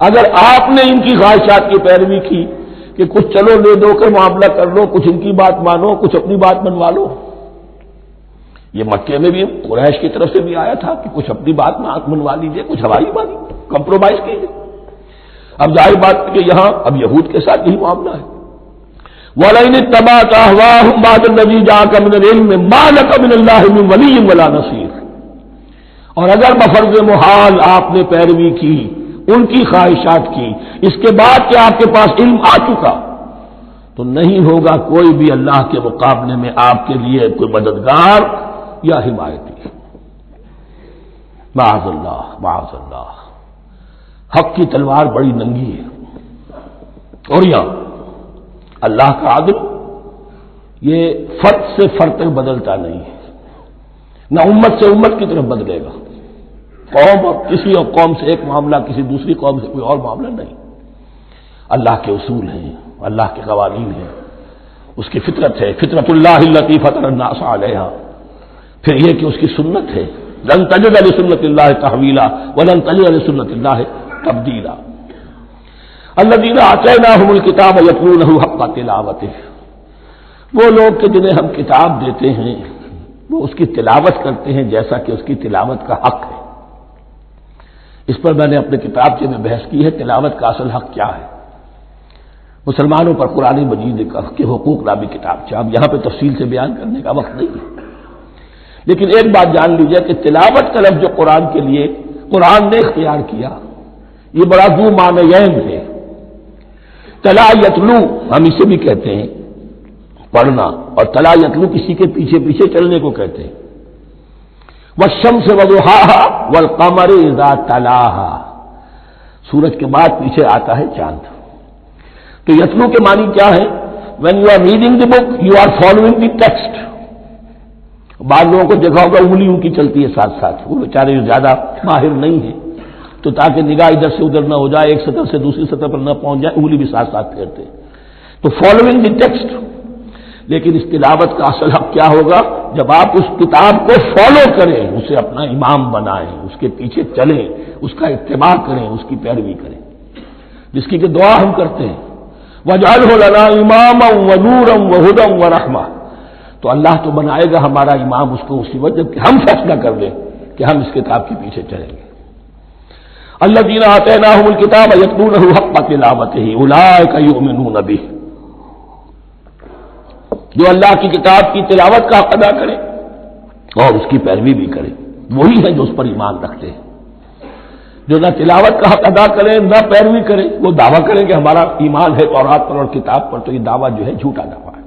اگر آپ نے ان کی خواہشات کی پیروی کی کہ کچھ چلو لے دو کر معاملہ کر لو، کچھ ان کی بات مانو، کچھ اپنی بات منوا لو۔ یہ مکے میں بھی قریش کی طرف سے بھی آیا تھا کہ کچھ اپنی بات منوا لیجیے، کچھ ہماری بات کمپرومائز کیجیے۔ اب ظاہر بات کہ یہاں اب یہود کے ساتھ یہی معاملہ ہے۔ وَلَئِنِ اتَّبَعْتَ أَهْوَاءَهُمْ بَعْدَ الَّذِي جَاءَكَ مِنَ الْعِلْمِ مَا لَكَ مِنَ اللَّهِ مِنْ وَلِيٍّ وَلَا نَصِيرٍ، اور اگر بفرض محال آپ نے پیروی کی ان کی خواہشات کی، اس کے بعد کہ آپ کے پاس علم آ چکا، تو نہیں ہوگا کوئی بھی اللہ کے مقابلے میں آپ کے لیے کوئی مددگار یا حمایتی۔ معاذ اللہ، حق کی تلوار بڑی ننگی ہے، اور یہاں اللہ کا عدل یہ فرد سے فرد تک بدلتا نہیں ہے، نہ امت سے امت کی طرف بدلے گا، قوم اور کسی اور قوم سے ایک معاملہ، کسی دوسری قوم سے کوئی اور معاملہ نہیں۔ اللہ کے اصول ہیں، اللہ کے قوانین ہیں، اس کی فطرت ہے، فطرت اللہ التی فطر الناس علیہا، پھر یہ کہ اس کی سنت ہے، لن تجد لسنت اللہ تحویلا ولن تجد لسنت اللہ تبدیلا۔ الذین آتیناہم الکتاب یتلونہ حق تلاوتہ، وہ لوگ کہ جنہیں ہم کتاب دیتے ہیں وہ اس کی تلاوت کرتے ہیں جیسا کہ اس کی تلاوت کا حق ہے۔ اس پر میں نے اپنے کتابچے میں بحث کی ہے، تلاوت کا اصل حق کیا ہے۔ مسلمانوں پر قرآن مجید کے حقوق نامی کتابچہ، اب یہاں پہ تفصیل سے بیان کرنے کا وقت نہیں ہے، لیکن ایک بات جان لیجیے کہ تلاوت کا لفظ جو قرآن کے لیے قرآن نے اختیار کیا، یہ بڑا ذو معنیین ہے۔ تلا یتلو ہم اسے بھی کہتے ہیں پڑھنا، اور تلا یتلو کسی کے پیچھے پیچھے چلنے کو کہتے ہیں۔ والشمس وضحاها والقمر اذا تلاها، سورج کے بعد پیچھے آتا ہے چاند۔ تو یتلو کے معنی کیا ہے؟ when you are reading the book you are following the text۔ بعض لوگوں کو دیکھا ہوگا انگلی ان کی چلتی ہے ساتھ ساتھ، وہ بیچارے زیادہ ماہر نہیں ہیں تو تاکہ نگاہ ادھر سے ادھر نہ ہو جائے، ایک سطح سے دوسری سطح پر نہ پہنچ جائے، انگلی بھی ساتھ ساتھ پھیرتے ہیں، تو فالوئنگ دی ٹیکسٹ۔ لیکن اس تلاوت کا اصل حق کیا ہوگا؟ جب آپ اس کتاب کو فالو کریں، اسے اپنا امام بنائیں، اس کے پیچھے چلیں، اس کا اتباع کریں، اس کی پیروی کریں، جس کی کہ دعا ہم کرتے ہیں وَاجْعَلْهُ لَنَا إِمَامًا وَنُورًا وَهُدًى وَرَحْمَةً، تو اللہ تو بنائے گا ہمارا امام اس کو اسی وقت جب کہ ہم فیصلہ کر لیں کہ ہم اس کتاب کے پیچھے چلیں گے۔ الذین آتیناہم الکتاب یتلونہ حق تلاوتہ اولئک یؤمنون بہ، جو اللہ کی کتاب کی تلاوت کا حق ادا کرے اور اس کی پیروی بھی کرے، وہی ہے جو اس پر ایمان رکھتے ہیں۔ جو نہ تلاوت کا حق ادا کرے نہ پیروی کرے، وہ دعویٰ کریں کہ ہمارا ایمان ہے تورات پر اور کتاب پر، تو یہ دعویٰ جو ہے جھوٹا دعویٰ ہے۔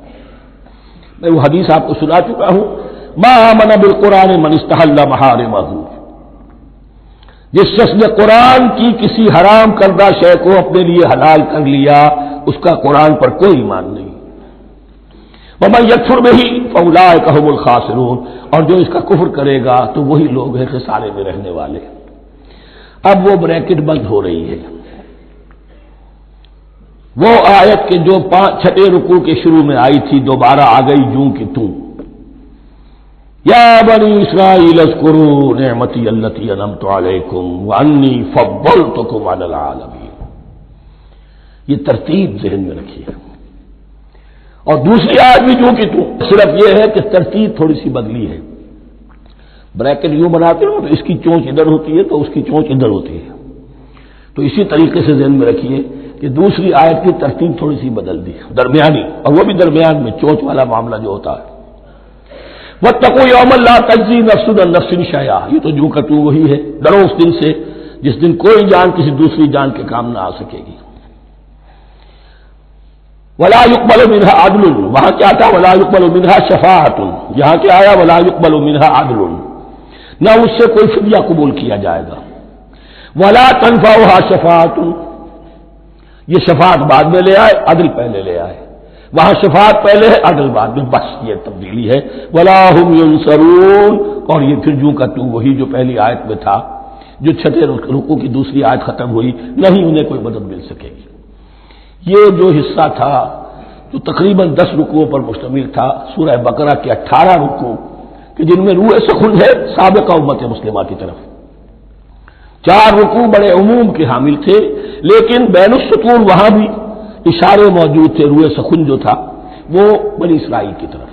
میں وہ حدیث آپ کو سنا چکا ہوں، ما آمن بالقرآن من استحل محارمہ، جس شخص نے قرآن کی کسی حرام کردہ شے کو اپنے لیے حلال کر لیا، اس کا قرآن پر کوئی ایمان نہیں۔ ومن یکفر بہ فاولئک ھم الخاسرون، اور جو اس کا کفر کرے گا تو وہی لوگ ہیں خسارے میں رہنے والے۔ اب وہ بریکٹ بند ہو رہی ہے، وہ آیت کے جو 6 رکوع کے شروع میں آئی تھی دوبارہ آ گئی جوں کی توں، یا بنی اسرائیل اذکروا نعمتی التی انعمت علیکم وانی فضلتکم علی العالمین۔ یہ ترتیب ذہن میں رکھیے۔ اور دوسری آیت بھی جوں کی توں، صرف یہ ہے کہ ترتیب تھوڑی سی بدلی ہے۔ بریکٹ یوں بناتے ہو تو اس کی چونچ ادھر ہوتی ہے تو اس کی چونچ ادھر ہوتی ہے، تو اسی طریقے سے ذہن میں رکھیے کہ دوسری آیت کی ترتیب تھوڑی سی بدل دی، درمیانی، اور وہ بھی درمیان میں چونچ والا معاملہ جو ہوتا ہے۔ واتقوا یوما لا تجزی نفس عن نفس شیئا، یہ تو جو کتو وہی ہے، ڈرو اس دن سے جس دن کوئی جان کسی دوسری جان کے کام نہ آ سکے گی۔ ولا يقبل منها عدل، وہاں کیا تھا ولا يقبل منها شفاعۃ، یہاں کیا آیا ولا يقبل منها عدل، نہ اس سے کوئی فدیہ قبول کیا جائے گا۔ ولا تنفعها شفاعۃ، یہ شفاعت بعد میں لے آئے، عدل پہلے لے آئے، وہاں شفاعت پہلے ہے عدل بعد میں، بس یہ تبدیلی ہے۔ ولا هم ينصرون، اور یہ پھر جو کا تو وہی جو پہلی آیت میں تھا، جو 6 رکوع کی دوسری آیت ختم ہوئی، نہیں انہیں کوئی مدد مل سکے گی۔ یہ جو حصہ تھا جو تقریباً 10 رکوعوں پر مشتمل تھا، سورہ بقرہ کے 18 رکوع کہ جن میں روح سخن ہے سابقہ امت مسلمہ کی طرف، 4 رکوع بڑے عموم کے حامل تھے، لیکن بین السطور وہاں بھی اشارے موجود تھے، روح سخن جو تھا وہ بنی اسرائیل کی طرف۔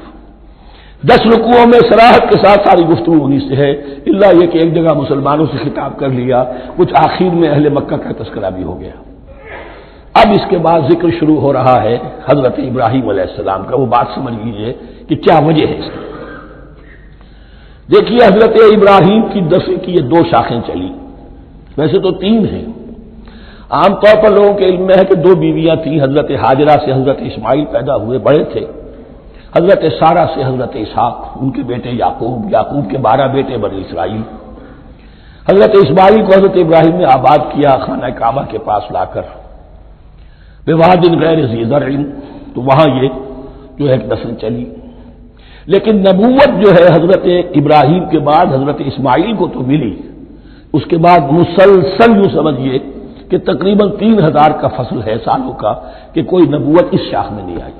10 رکوعوں میں صراحت کے ساتھ ساری گفتگو انہی سے ہے، الا یہ کہ ایک جگہ مسلمانوں سے خطاب کر لیا، کچھ آخر میں اہل مکہ کا تذکرہ بھی ہو گیا۔ اب اس کے بعد ذکر شروع ہو رہا ہے حضرت ابراہیم علیہ السلام کا۔ وہ بات سمجھ لیجیے کہ کیا وجہ ہے اس کی۔ دیکھیے حضرت ابراہیم کی دفع کی یہ 2 شاخیں چلی، ویسے تو 3 ہیں۔ عام طور پر لوگوں کے علم میں ہے کہ 2 بیویاں تھیں، حضرت ہاجرہ سے حضرت اسماعیل پیدا ہوئے، بڑے تھے، حضرت سارہ سے حضرت اسحاق، ان کے بیٹے یعقوب، یعقوب کے 12 بیٹے بنی اسرائیل۔ حضرت اسماعیل کو حضرت ابراہیم نے آباد کیا خانہ کعبہ کے پاس لا کر، بواد غیر ذی زرع، تو وہاں یہ جو ہے نسل چلی۔ لیکن نبوت جو ہے حضرت ابراہیم کے بعد حضرت اسماعیل کو تو ملی، اس کے بعد مسلسل یوں سمجھیے کہ تقریباً 3000 کا فصل ہے سالوں کا کہ کوئی نبوت اس شاخ میں نہیں آئی۔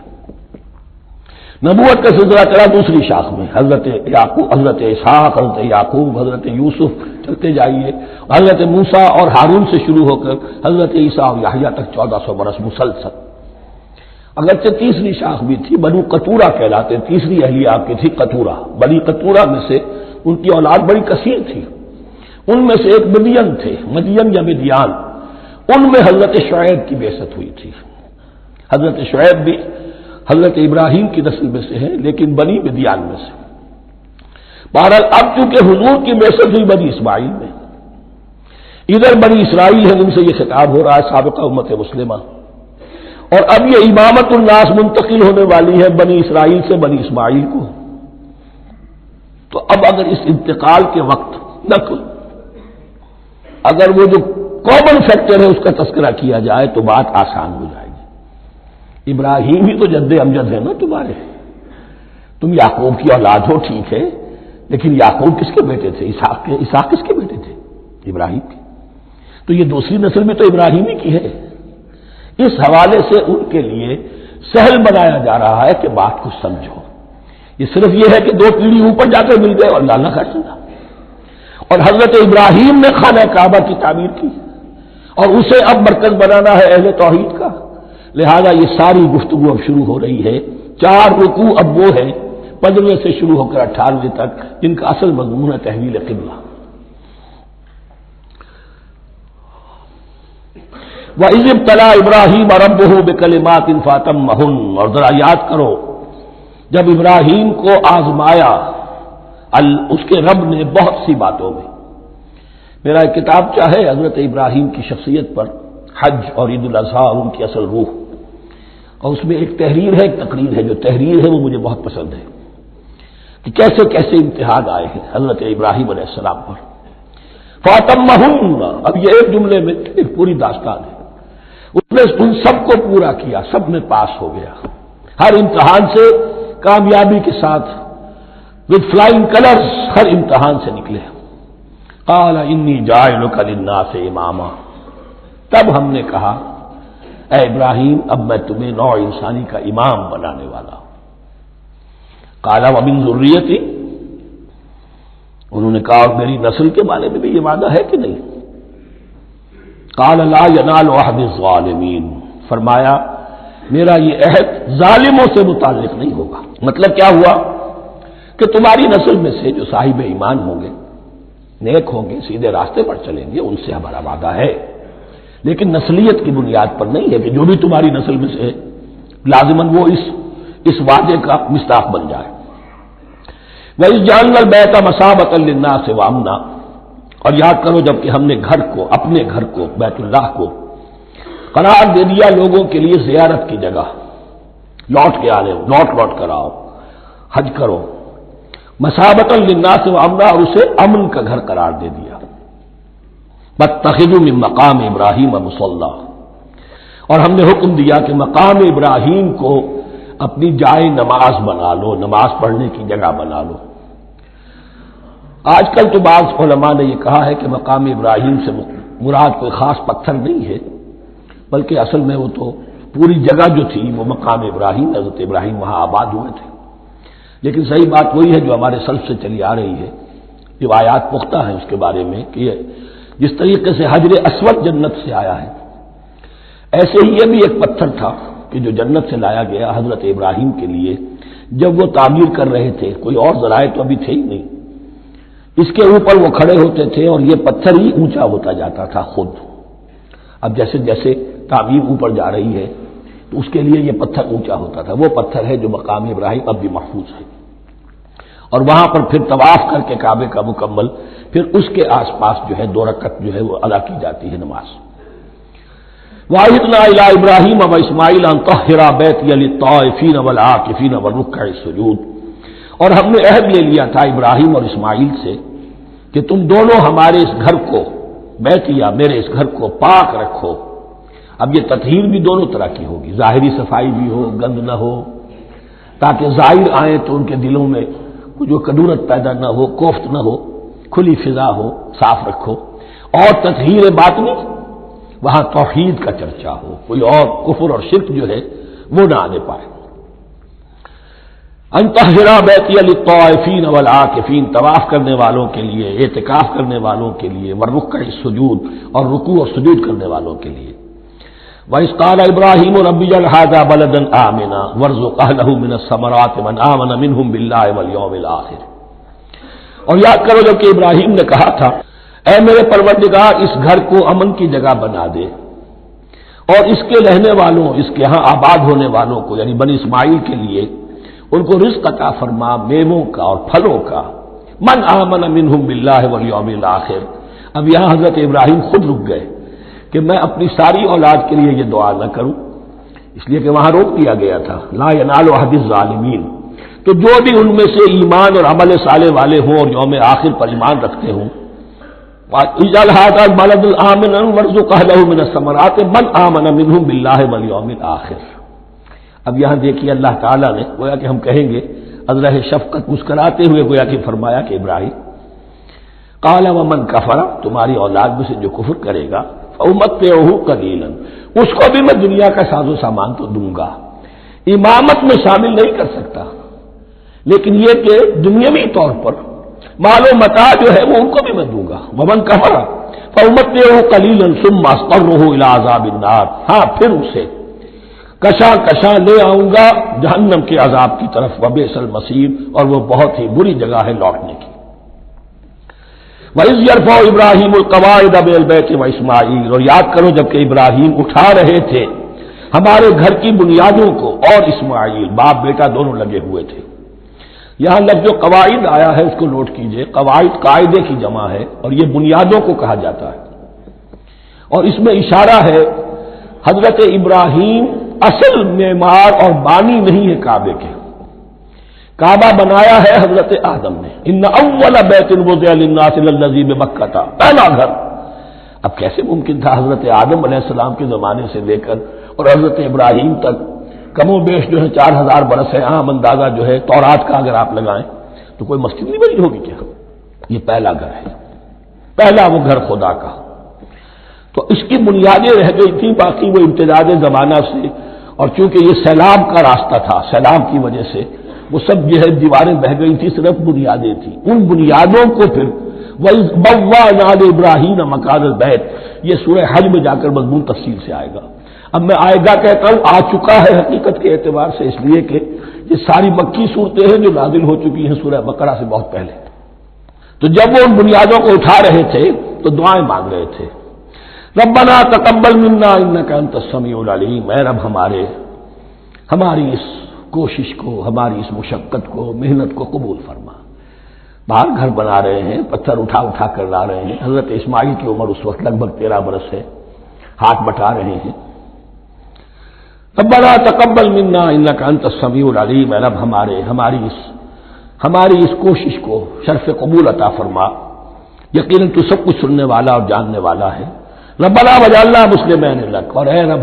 نبوت کا سلسلہ چلا دوسری شاخ میں، حضرت یعقوب، حضرت اسحاق، حضرت یعقوب، حضرت یوسف، چلتے جائیے، حضرت موسیٰ اور ہارون سے شروع ہو کر حضرت عیسیٰ اور یحییٰ تک 1400 برس مسلسل۔ اگرچہ تیسری شاخ بھی تھی، بنو قطورہ کہلاتے، تیسری اہلیہ آپ کی تھی قطورہ، بنی قطورہ میں سے ان کی اولاد بڑی کثیر تھی، ان میں سے ایک مدین تھے، مدین یا مدیان، ان میں حضرت شعیب کی بعثت ہوئی تھی۔ حضرت شعیب بھی حضرت ابراہیم کی نسل میں سے ہے لیکن بنی مدیان میں سے۔ بہرحال اب چونکہ حضور کی بعثت ہوئی بنی اسماعیل میں، ادھر بنی اسرائیل ہے، ان سے یہ خطاب ہو رہا ہے سابقہ امت مسلمہ، اور اب یہ امامت الناس منتقل ہونے والی ہے بنی اسرائیل سے بنی اسماعیل کو۔ تو اب اگر اس انتقال کے وقت نقل، اگر وہ جو کامن فیکٹر ہے اس کا تذکرہ کیا جائے تو بات آسان ہو جائے گی۔ ابراہیم ہی تو جد امجد ہے نا تمہارے، تم یعقوب کی اولاد ہو ٹھیک ہے، لیکن یعقوب کس کے بیٹے تھے؟ اسحاق کس کے بیٹے تھے؟ ابراہیم کے۔ تو یہ دوسری نسل بھی تو ابراہیم ہی کی ہے۔ اس حوالے سے ان کے لیے سہل بنایا جا رہا ہے کہ بات کو سمجھو، یہ صرف یہ ہے کہ 2 پیڑھی اوپر جا کر مل گئے اور لانا کھا چلا، اور حضرت ابراہیم نے خانہ کعبہ کی تعمیر کی اور اسے اب مرکز بنانا ہے اہل توحید کا، لہذا یہ ساری گفتگو اب شروع ہو رہی ہے۔ 4 رکوع اب وہ ہے 15 سے شروع ہو کر 18 تک، جن کا اصل مضمون ہے تحویل قبلہ۔ وَإِذِ ابْتَلَىٰ إِبْرَاهِيمَ رَبُّهُ بِكَلِمَاتٍ فَأَتَمَّهُنَّ، اور ذرا یاد کرو جب ابراہیم کو آزمایا اس کے رب نے بہت سی باتوں میں. میرا ایک کتاب چاہے حضرت ابراہیم کی شخصیت پر، حج اور عید الاضحیٰ اور ان کی اصل روح، اور اس میں ایک تحریر ہے، ایک تقریر ہے. جو تحریر ہے وہ مجھے بہت پسند ہے کہ کیسے کیسے امتحان آئے ہیں حضرت ابراہیم علیہ السلام پر. فاتمہن، اب یہ ایک جملے میں ایک پوری داستان ہے. اس نے ان سب کو پورا کیا، سب میں پاس ہو گیا، ہر امتحان سے کامیابی کے ساتھ وتھ فلائنگ کلرز ہر امتحان سے نکلے. قال انی جاعلک للناس اماما، تب ہم نے کہا اے ابراہیم اب میں تمہیں نوع انسانی کا امام بنانے والا ہوں. قال ومن ذریتی، انہوں نے کہا اور میری نسل کے بارے میں بھی یہ وعدہ ہے کہ نہیں؟ قال لا ینال عہد الظالمین، فرمایا میرا یہ عہد ظالموں سے متعلق نہیں ہوگا. مطلب کیا ہوا کہ تمہاری نسل میں سے جو صاحب ایمان ہوں گے، نیک ہوں گے، سیدھے راستے پر چلیں گے، ان سے ہمارا وعدہ ہے، لیکن نسلیت کی بنیاد پر نہیں ہے کہ جو بھی تمہاری نسل میں سے لازماً وہ اس وعدے کا مصداق بن جائے. وَإِذْ جَعَلْنَا الْبَيْتَ مَثَابَةً لِلنَّاسِ وَأَمْنًا، اور یاد کرو جب کہ ہم نے گھر کو، اپنے گھر کو، بیت اللہ کو قرار دے دیا لوگوں کے لیے زیارت کی جگہ، لوٹ کے آنے، لوٹ کر آؤ، حج کرو. مثابۃ للناس وامنا، اور اسے امن کا گھر قرار دے دیا. واتخذوا من مقام ابراہیم مصلی، اور ہم نے حکم دیا کہ مقام ابراہیم کو اپنی جائے نماز بنا لو، نماز پڑھنے کی جگہ بنا لو. آج کل تو بعض علماء نے یہ کہا ہے کہ مقام ابراہیم سے مراد کوئی خاص پتھر نہیں ہے، بلکہ اصل میں وہ تو پوری جگہ جو تھی وہ مقام ابراہیم، حضرت ابراہیم وہاں آباد ہوئے تھے. لیکن صحیح بات وہی ہے جو ہمارے سلف سے چلی آ رہی ہے، روایات پختہ ہیں اس کے بارے میں کہ جس طریقے سے حجر اسود جنت سے آیا ہے، ایسے ہی یہ بھی ایک پتھر تھا کہ جو جنت سے لایا گیا حضرت ابراہیم کے لیے جب وہ تعمیر کر رہے تھے. کوئی اور ذرائع تو ابھی تھے ہی نہیں، اس کے اوپر وہ کھڑے ہوتے تھے اور یہ پتھر ہی اونچا ہوتا جاتا تھا خود. اب جیسے جیسے تعمیر اوپر جا رہی ہے تو اس کے لیے یہ پتھر اونچا ہوتا تھا. وہ پتھر ہے جو مقام ابراہیم اب بھی محفوظ ہے، اور وہاں پر پھر طواف کر کے کعبے کا مکمل، پھر اس کے آس پاس جو ہے 2 رکعت جو ہے وہ ادا کی جاتی ہے نماز. وَعَهِدْنَا إِلَىٰ إِبْرَاهِيمَ وَإِسْمَاعِيلَ أَن طَهِّرَا بَيْتِيَ لِلطَّائِفِينَ وَالْعَاكِفِينَ وَالرُّكَّعِ السُّجُودِ، اور ہم نے عہد لے لیا تھا ابراہیم اور اسماعیل سے کہ تم دونوں ہمارے اس گھر کو، بیتیا میرے اس گھر کو پاک رکھو. اب یہ تطہیر بھی دونوں طرح کی ہوگی، ظاہری صفائی بھی ہو، گند نہ ہو، تاکہ ظاہر آئیں تو ان کے دلوں میں جو کدورت پیدا نہ ہو، کوفت نہ ہو، کھلی فضا ہو، صاف رکھو. اور تطہیر باطنی، وہاں توحید کا چرچا ہو، کوئی اور کفر اور شرک جو ہے وہ نہ آنے پائے. ان طہرا بیتی للطائفین والعاکفین، طواف کرنے والوں کے لیے، اعتکاف کرنے والوں کے لیے، والرکع السجود، اور رکوع اور سجود کرنے والوں کے لیے. وَإِذْ قَالَ إِبْرَاهِيمُ رَبِّ اجْعَلْ هَٰذَا بَلَدًا آمِنًا وَارْزُقْ أَهْلَهُ مِنَ الثَّمَرَاتِ مَنْ آمَنَ مِنْهُمْ بِاللَّهِ وَالْيَوْمِ الْآخِرِ. اور یاد کرو جب کہ ابراہیم نے کہا تھا اے میرے پروردگار اس گھر کو امن کی جگہ بنا دے، اور اس کے رہنے والوں، اس کے ہاں آباد ہونے والوں کو یعنی بنی اسماعیل کے لیے ان کو رزق عطا فرما، میووں کا اور پھلوں کا. من آمن منہم باللہ والیوم الآخر. اب یہاں حضرت ابراہیم خود رک گئے کہ میں اپنی ساری اولاد کے لیے یہ دعا نہ کروں، اس لیے کہ وہاں روک دیا گیا تھا لا ینال عہد الظالمین. تو جو بھی ان میں سے ایمان اور عمل صالح والے ہوں اور یوم آخر پر ایمان رکھتے ہوں، اجعل هذا البلد آمنا وارزق اهله من الثمرات من آمن منهم باللہ والیوم الآخر. اب یہاں دیکھیے اللہ تعالیٰ نے گویا کہ ہم کہیں گے ازرہ شفقت مسکراتے ہوئے گویا کہ فرمایا کہ ابراہیم قال ومن کفر، تمہاری اولاد میں سے جو کفر کرے گا فأمتعه قلیلا، اس کو بھی میں دنیا کا ساز و سامان تو دوں گا، امامت میں شامل نہیں کر سکتا، لیکن یہ کہ دنیاوی طور پر مال و متاع جو ہے وہ ان کو بھی میں دوں گا. ومن کفر فأمتعه قلیلا ثم اضطره الى عذاب النار، ہاں پھر اسے کشاں لے آؤں گا جہنم کے عذاب کی طرف. وبئس المصیر، اور وہ بہت ہی بری جگہ ہے لوٹنے کی. وَإِذْ يَرْفَعُ إِبْرَاهِيمُ الْقَوَاعِدَ مِنَ الْبَيْتِ وَإِسْمَاعِيلُ، اور یاد کرو جب کہ ابراہیم اٹھا رہے تھے ہمارے گھر کی بنیادوں کو، اور اسماعیل باپ بیٹا دونوں لگے ہوئے تھے۔ یہاں لفظ جو قواعد آیا ہے اس کو نوٹ کیجئے، قواعد قاعدے کی جمع ہے اور یہ بنیادوں کو کہا جاتا ہے، اور اس میں اشارہ ہے حضرت ابراہیم اصل معمار اور بانی نہیں ہے کعبے کے، کعبہ بنایا ہے حضرت آدم نے۔ ان اول بیت وضع للناس للذی بمکہ، تھا پہلا گھر۔ اب کیسے ممکن تھا حضرت آدم علیہ السلام کے زمانے سے لے کر اور حضرت ابراہیم تک کم و بیش جو ہے 4000 برس ہے، عام اندازہ جو ہے تورات کا اگر آپ لگائیں تو کوئی مسجد نہیں بنی ہوگی کیا؟ یہ پہلا گھر ہے، پہلا وہ گھر خدا کا۔ تو اس کی بنیادیں رہ گئی تھیں، باقی وہ امتداد زمانہ سے، اور چونکہ یہ سیلاب کا راستہ تھا، سیلاب کی وجہ سے وہ سب جو ہے دیواریں بہہ گئی تھی، صرف بنیادیں تھیں۔ ان بنیادوں کو پھر وَإِذْ بَوَّأْنَا لِإِبْرَاهِيمَ مَكَانَ الْبَيْتِ، یہ سورہ حج میں جا کر مضمون تفصیل سے آئے گا۔ اب میں آئے گا کہتا ہوں، آ چکا ہے حقیقت کے اعتبار سے، اس لیے کہ یہ ساری مکی صورتیں ہیں جو نازل ہو چکی ہیں سورہ بقرہ سے بہت پہلے۔ تو جب وہ ان بنیادوں کو اٹھا رہے تھے تو دعائیں مانگ رہے تھے، ربنا تقبل منا انک انت السمیع العلیم، اے رب ہماری اس کوشش کو، ہماری اس مشقت کو، محنت کو قبول فرما۔ باہر گھر بنا رہے ہیں، پتھر اٹھا اٹھا کر لا رہے ہیں، حضرت اسماعیل کی عمر اس وقت لگ بھگ 13 برس ہے، ہاتھ بٹا رہے ہیں۔ ربنا تقبل منا انک انت السمیع العلیم، اے رب ہماری اس کوشش کو شرف قبول عطا فرما، یقیناً تو سب کچھ سننے والا اور جاننے والا ہے۔ ربنا وجعلنا مسلمین لک، اور اے رب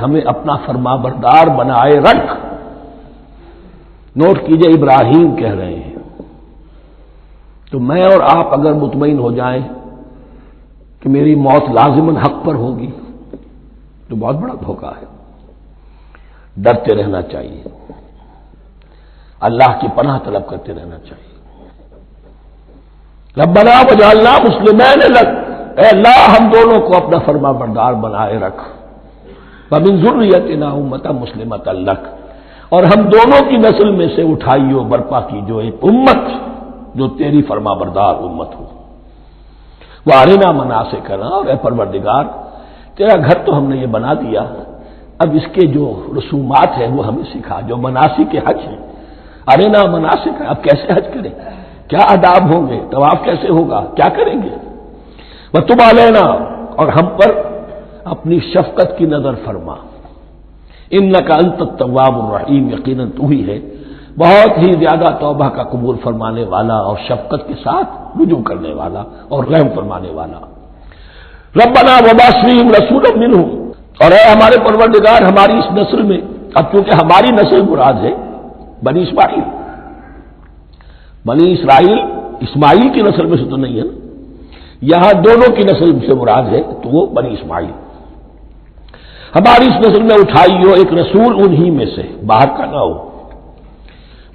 ہمیں اپنا فرما بردار بنائے رکھ۔ نوٹ کیجئے ابراہیم کہہ رہے ہیں، تو میں اور آپ اگر مطمئن ہو جائیں کہ میری موت لازماً حق پر ہوگی تو بہت بڑا دھوکہ ہے۔ ڈرتے رہنا چاہیے، اللہ کی پناہ طلب کرتے رہنا چاہیے۔ ربنا وجعلنا مسلمین لک، اے اللہ ہم دونوں کو اپنا فرما بردار بنائے رکھ، ومن ذریتنا امۃ مسلمۃ لک، اور ہم دونوں کی نسل میں سے اٹھائیو برپا کی جو ایک امت جو تیری فرما بردار امت ہو۔ وارنا مناسکنا، اور اے پروردگار تیرا گھر تو ہم نے یہ بنا دیا، اب اس کے جو رسومات ہیں وہ ہمیں سکھا، جو مناسک حج ہیں، ارنا مناسک، اب کیسے حج کریں، کیا آداب ہوں گے، طواف کیسے ہوگا، کیا کریں گے۔ وتب علینا، اور ہم پر اپنی شفقت کی نظر فرما، انک انت التواب الرحیم، یقیناً تو ہی ہے بہت ہی زیادہ توبہ کا قبول فرمانے والا اور شفقت کے ساتھ رجوع کرنے والا اور رحم فرمانے والا۔ ربنا وبعث فیہم رسولا منہم، اور اے ہمارے پروردگار ہماری اس نسل میں، اب چونکہ ہماری نسل مراد ہے بنی اسرائیل اسماعیل کی نسل میں سے تو نہیں ہے نا، یہاں دونوں کی نسل سے مراد ہے تو وہ بنی اسماعیل، ہماری اس نسل میں اٹھائی ہو ایک رسول انہی میں سے، باہر کا نہ ہو،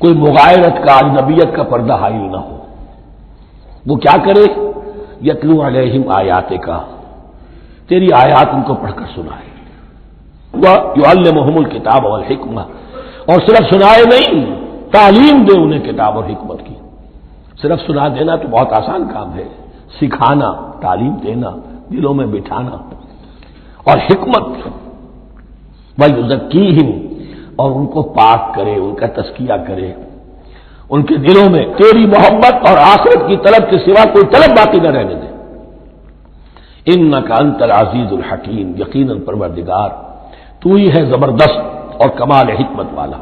کوئی مغایرت کا اجنبیت کا پردہ حائل نہ ہو، وہ کیا کرے، یتلو علیہم آیاتک، تیری آیات ان کو پڑھ کر سنائے، وَيُعَلِّمُهُمُ الْكِتَابَ وَالْحِکْمَةَ، اور صرف سنائے نہیں، تعلیم دے انہیں کتاب اور حکمت کی۔ صرف سنا دینا تو بہت آسان کام ہے، سکھانا، تعلیم دینا، دلوں میں بٹھانا، اور حکمت، وَيُزَكِّيهِمْ، اور ان کو پاک کرے، ان کا تزکیہ کرے، ان کے دلوں میں تیری محبت اور آخرت کی طلب کے سوا کوئی طلب باقی نہ رہنے دے۔ انک انت العزیز الحکیم، یقیناً پروردگار تو ہی ہے زبردست اور کمال حکمت والا۔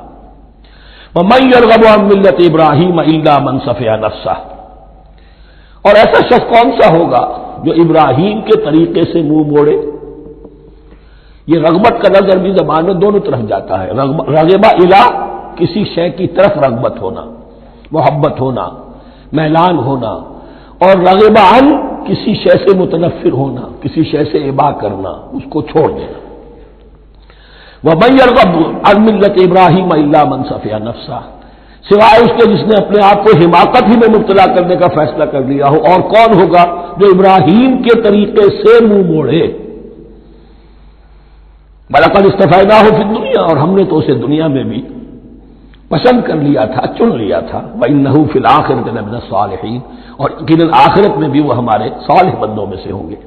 وَمَن يَرْغَبُ عَن مِّلَّةِ إِبْرَاهِيمَ إِلَّا مَن سَفِهَ نَفْسَهُ، اور ایسا شخص کون سا ہوگا جو ابراہیم کے طریقے سے منہ موڑے۔ یہ رغبت کا نظر بھی زبان میں دونوں طرف جاتا ہے، رغبہ الا، کسی شے کی طرف رغبت ہونا، محبت ہونا، میلان ہونا، اور رغبہ عن، کسی شے سے متنفر ہونا، کسی شے سے ابا کرنا، اس کو چھوڑ دینا۔ وَمَن يَرْغَبُ عَن مِّلَّةِ إِبْرَاهِيمَ إِلَّا مَن سَفِهَ نَفْسَهُ، سوائے اس کے جس نے اپنے آپ کو حماقت ہی میں مبتلا کرنے کا فیصلہ کر لیا ہو، اور کون ہوگا جو ابراہیم کے طریقے سے منہ موڑے۔ وَلَقَدِ اصْطَفَيْنَاهُ فِي الدُّنْيَا، اور ہم نے تو اسے دنیا میں بھی پسند کر لیا تھا، چن لیا تھا۔ وَإِنَّهُ فِي الْآخِرَةِ لَمِنَ الصَّالِحِينَ، اور یقیناً آخرت میں بھی وہ ہمارے صالح بندوں میں سے ہوں گے۔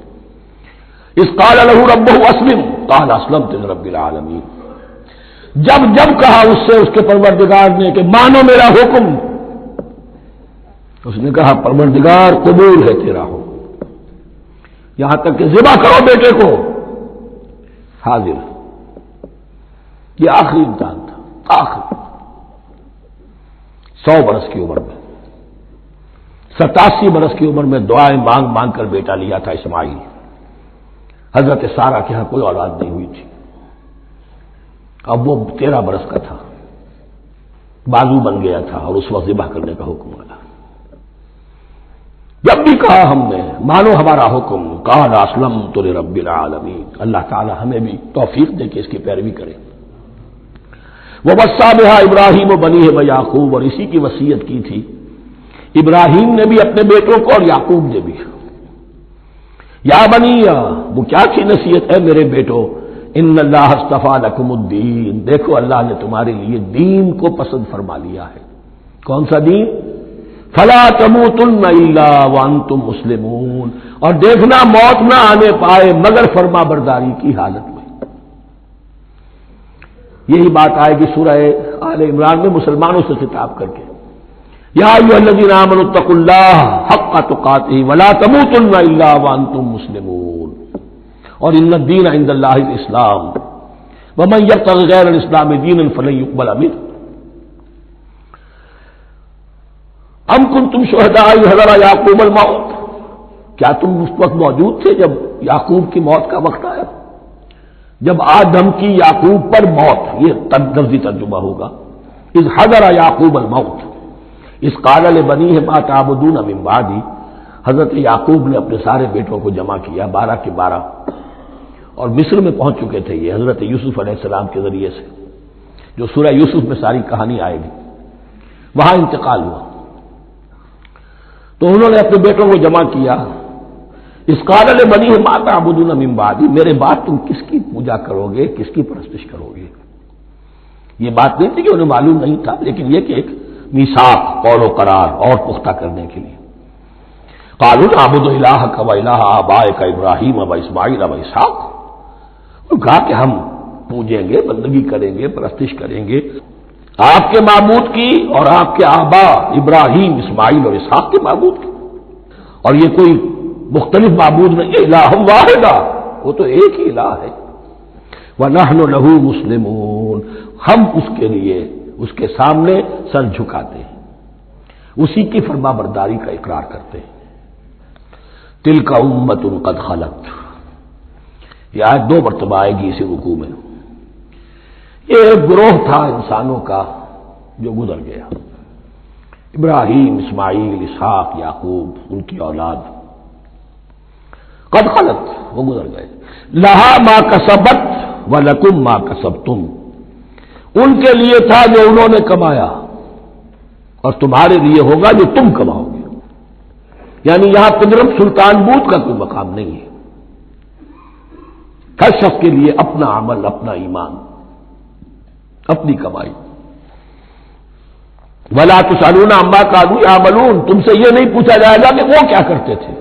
اذ قال له ربه اسلم قال اسلمت لرب العالمین، جب جب کہا اس سے اس کے پروردگار نے کہ مانو میرا حکم، اس نے کہا پروردگار قبول ہے تیرا حکم، یہاں تک کہ ذبح کرو بیٹے کو، حاضر۔ یہ آخری امتحان تھا، آخری 100 برس کی عمر میں، 87 برس کی عمر میں دعائیں مانگ مانگ کر بیٹا لیا تھا اسماعیل۔ حضرت سارہ کے ہاں کوئی اولاد نہیں ہوئی تھی، اب وہ 13 برس کا تھا، بازو بن گیا تھا، اور اس وقت ذبح کرنے کا حکم آیا۔ جب بھی کہا ہم نے مانو ہمارا حکم، قال اسلمت لرب العالمین، اللہ تعالی ہمیں بھی توفیق دے کہ اس کی پیروی کریں۔ ووصى بها ابراہیم وبنیہ ویعقوب، اور اسی کی وصیت کی تھی ابراہیم نے بھی اپنے بیٹوں کو اور یعقوب نے بھی۔ یا بنی، وہ کیا کی نصیحت ہے میرے بیٹو، ان اللہ اصطفیٰ لکم الدین، دیکھو اللہ نے تمہارے لیے دین کو پسند فرما لیا ہے۔ کون سا دین؟ فلا تموتن الا وانتم مسلمون، اور دیکھنا موت نہ آنے پائے مگر فرما برداری کی حالت میں۔ یہی بات آئے گی سورہ آل عمران میں مسلمانوں سے خطاب کر کے، یا ایھا الذین آمنوا اتقوا اللہ حق تقاتہ ولا تموتن الا وانتم مسلمون، اور ان الدین عند اللہ الاسلام ومن یبتغ غیر الاسلام دینا فلن یقبل منہ۔ ام کنتم شہداء اذ حضر یعقوب الموت، کیا تم اس وقت موجود تھے جب یعقوب کی موت کا وقت آیا؟ جب آدم کی یعقوب پر موت، یہ لفظی ترجمہ ہوگا، اذ حضر یعقوب الموت اذ قال لبنیہ ما تعبدون من بعدی، حضرت یعقوب نے اپنے سارے بیٹوں کو جمع کیا، 12 کے 12، اور مصر میں پہنچ چکے تھے یہ حضرت یوسف علیہ السلام کے ذریعے سے، جو سورہ یوسف میں ساری کہانی آئے گی، وہاں انتقال ہوا۔ تو انہوں نے اپنے بیٹوں کو جمع کیا، اس قال لبنیہ ما تعبدون من بعدی، میرے بعد تم کس کی پوجا کرو گے، کس کی پرستش کرو گے؟ یہ بات نہیں تھی کہ انہیں معلوم نہیں تھا، لیکن یہ کہ ایک میثاق، قول و قرار اور پختہ کرنے کے لیے۔ قالوا نعبد الہک و الہ آبائک ابراہیم و اسماعیل و اسحاق، کہا کہ ہم پوجیں گے، بندگی کریں گے، پرستش کریں گے آپ کے معبود کی اور آپ کے آبا ابراہیم، اسماعیل اور اسحاق کے معبود کی، اور یہ کوئی مختلف معبود نہیں، الہ واحد، وہ تو ایک ہی الہ ہے۔ وَنَحْنُ لَهُ مُسْلِمُونَ، ہم اس کے لیے اس کے سامنے سر جھکاتے ہیں، اسی کی فرما برداری کا اقرار کرتے ہیں۔ تِلْكَ أُمَّةٌ قَدْ خَلَتْ، یہ آیت 2 مرتبہ آئے گی اسی رکوع میں۔ یہ ایک گروہ تھا انسانوں کا جو گزر گیا، ابراہیم، اسماعیل، اسحاق، یعقوب، ان کی اولاد، قد خلت، وہ گزر گئے۔ لہا ما کسبت ولکم ما کسبتم، ان کے لیے تھا جو انہوں نے کمایا، اور تمہارے لیے ہوگا جو تم کماؤ گے۔ یعنی یہاں پدرم سلطان بود کا کوئی مقام نہیں ہے، ہر شخص کے لیے اپنا عمل، اپنا ایمان، اپنی کمائی۔ ولا تسألون عما كانوا يعملون، تم سے یہ نہیں پوچھا جائے گا کہ وہ کیا کرتے تھے،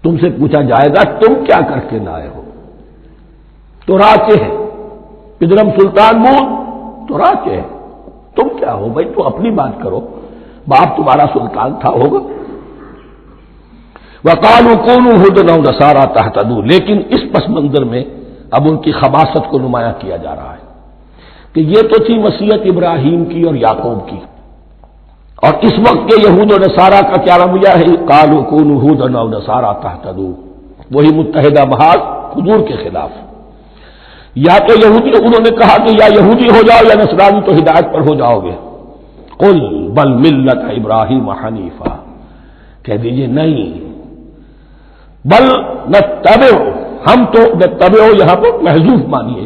تم سے پوچھا جائے گا تم کیا کر کے لائے ہو۔ تو راچے ہے پدرم سلطان بود، تو راچے ہے، تم کیا ہو بھائی، تو اپنی بات کرو، باپ تمہارا سلطان تھا، ہوگا۔ وقالوا كونوا هودا أو نصارى تهتدوا، لیکن اس پس منظر میں اب ان کی خباثت کو نمایاں کیا جا رہا ہے کہ یہ تو تھی وصیت ابراہیم کی اور یعقوب کی، اور اس وقت کے یہود و نصارہ کا کیا رویہ ہے؟ قالوا كونوا هودا أو نصارى تهتدوا، وہی متحدہ محاذ حضور کے خلاف۔ یا تو یہودی، انہوں نے کہا کہ یا یہودی ہو جاؤ یا نصرانی تو ہدایت پر ہو جاؤ گے۔ قل بل ملت ابراہیم حنیفہ، کہہ دیجئے نہیں، بل نتبع، ہم تو نتبع یہاں پر محذوف مانیے،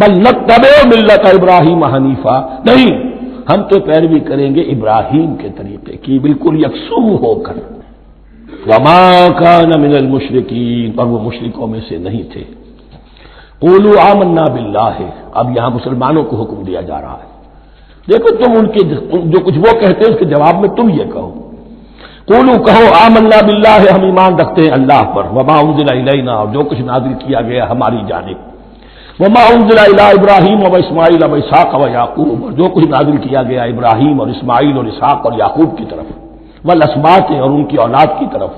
بل نتبع ملت ابراہیم حنیفہ، نہیں، ہم تو پیروی کریں گے ابراہیم کے طریقے کی، بالکل یکسو ہو کر۔ وما کان من المشرکین، اور وہ مشرکوں میں سے نہیں تھے۔ قولوا آمنا باللہ، اب یہاں مسلمانوں کو حکم دیا جا رہا ہے، دیکھو تم ان کے جو کچھ وہ کہتے ہیں اس کے جواب میں تم یہ کہو، قولوا کہو آمنا باللہ، ہم ایمان رکھتے ہیں اللہ پر، وما انزل الینا، اور جو کچھ نازل کیا گیا ہماری جانب، وما انزل الی ابراہیم و اسماعیل و اسحاق و یعقوب، اور جو کچھ نازل کیا گیا ابراہیم اور اسماعیل اور اسحاق اور یعقوب کی طرف، والاسباط اور ان کی اولاد کی طرف،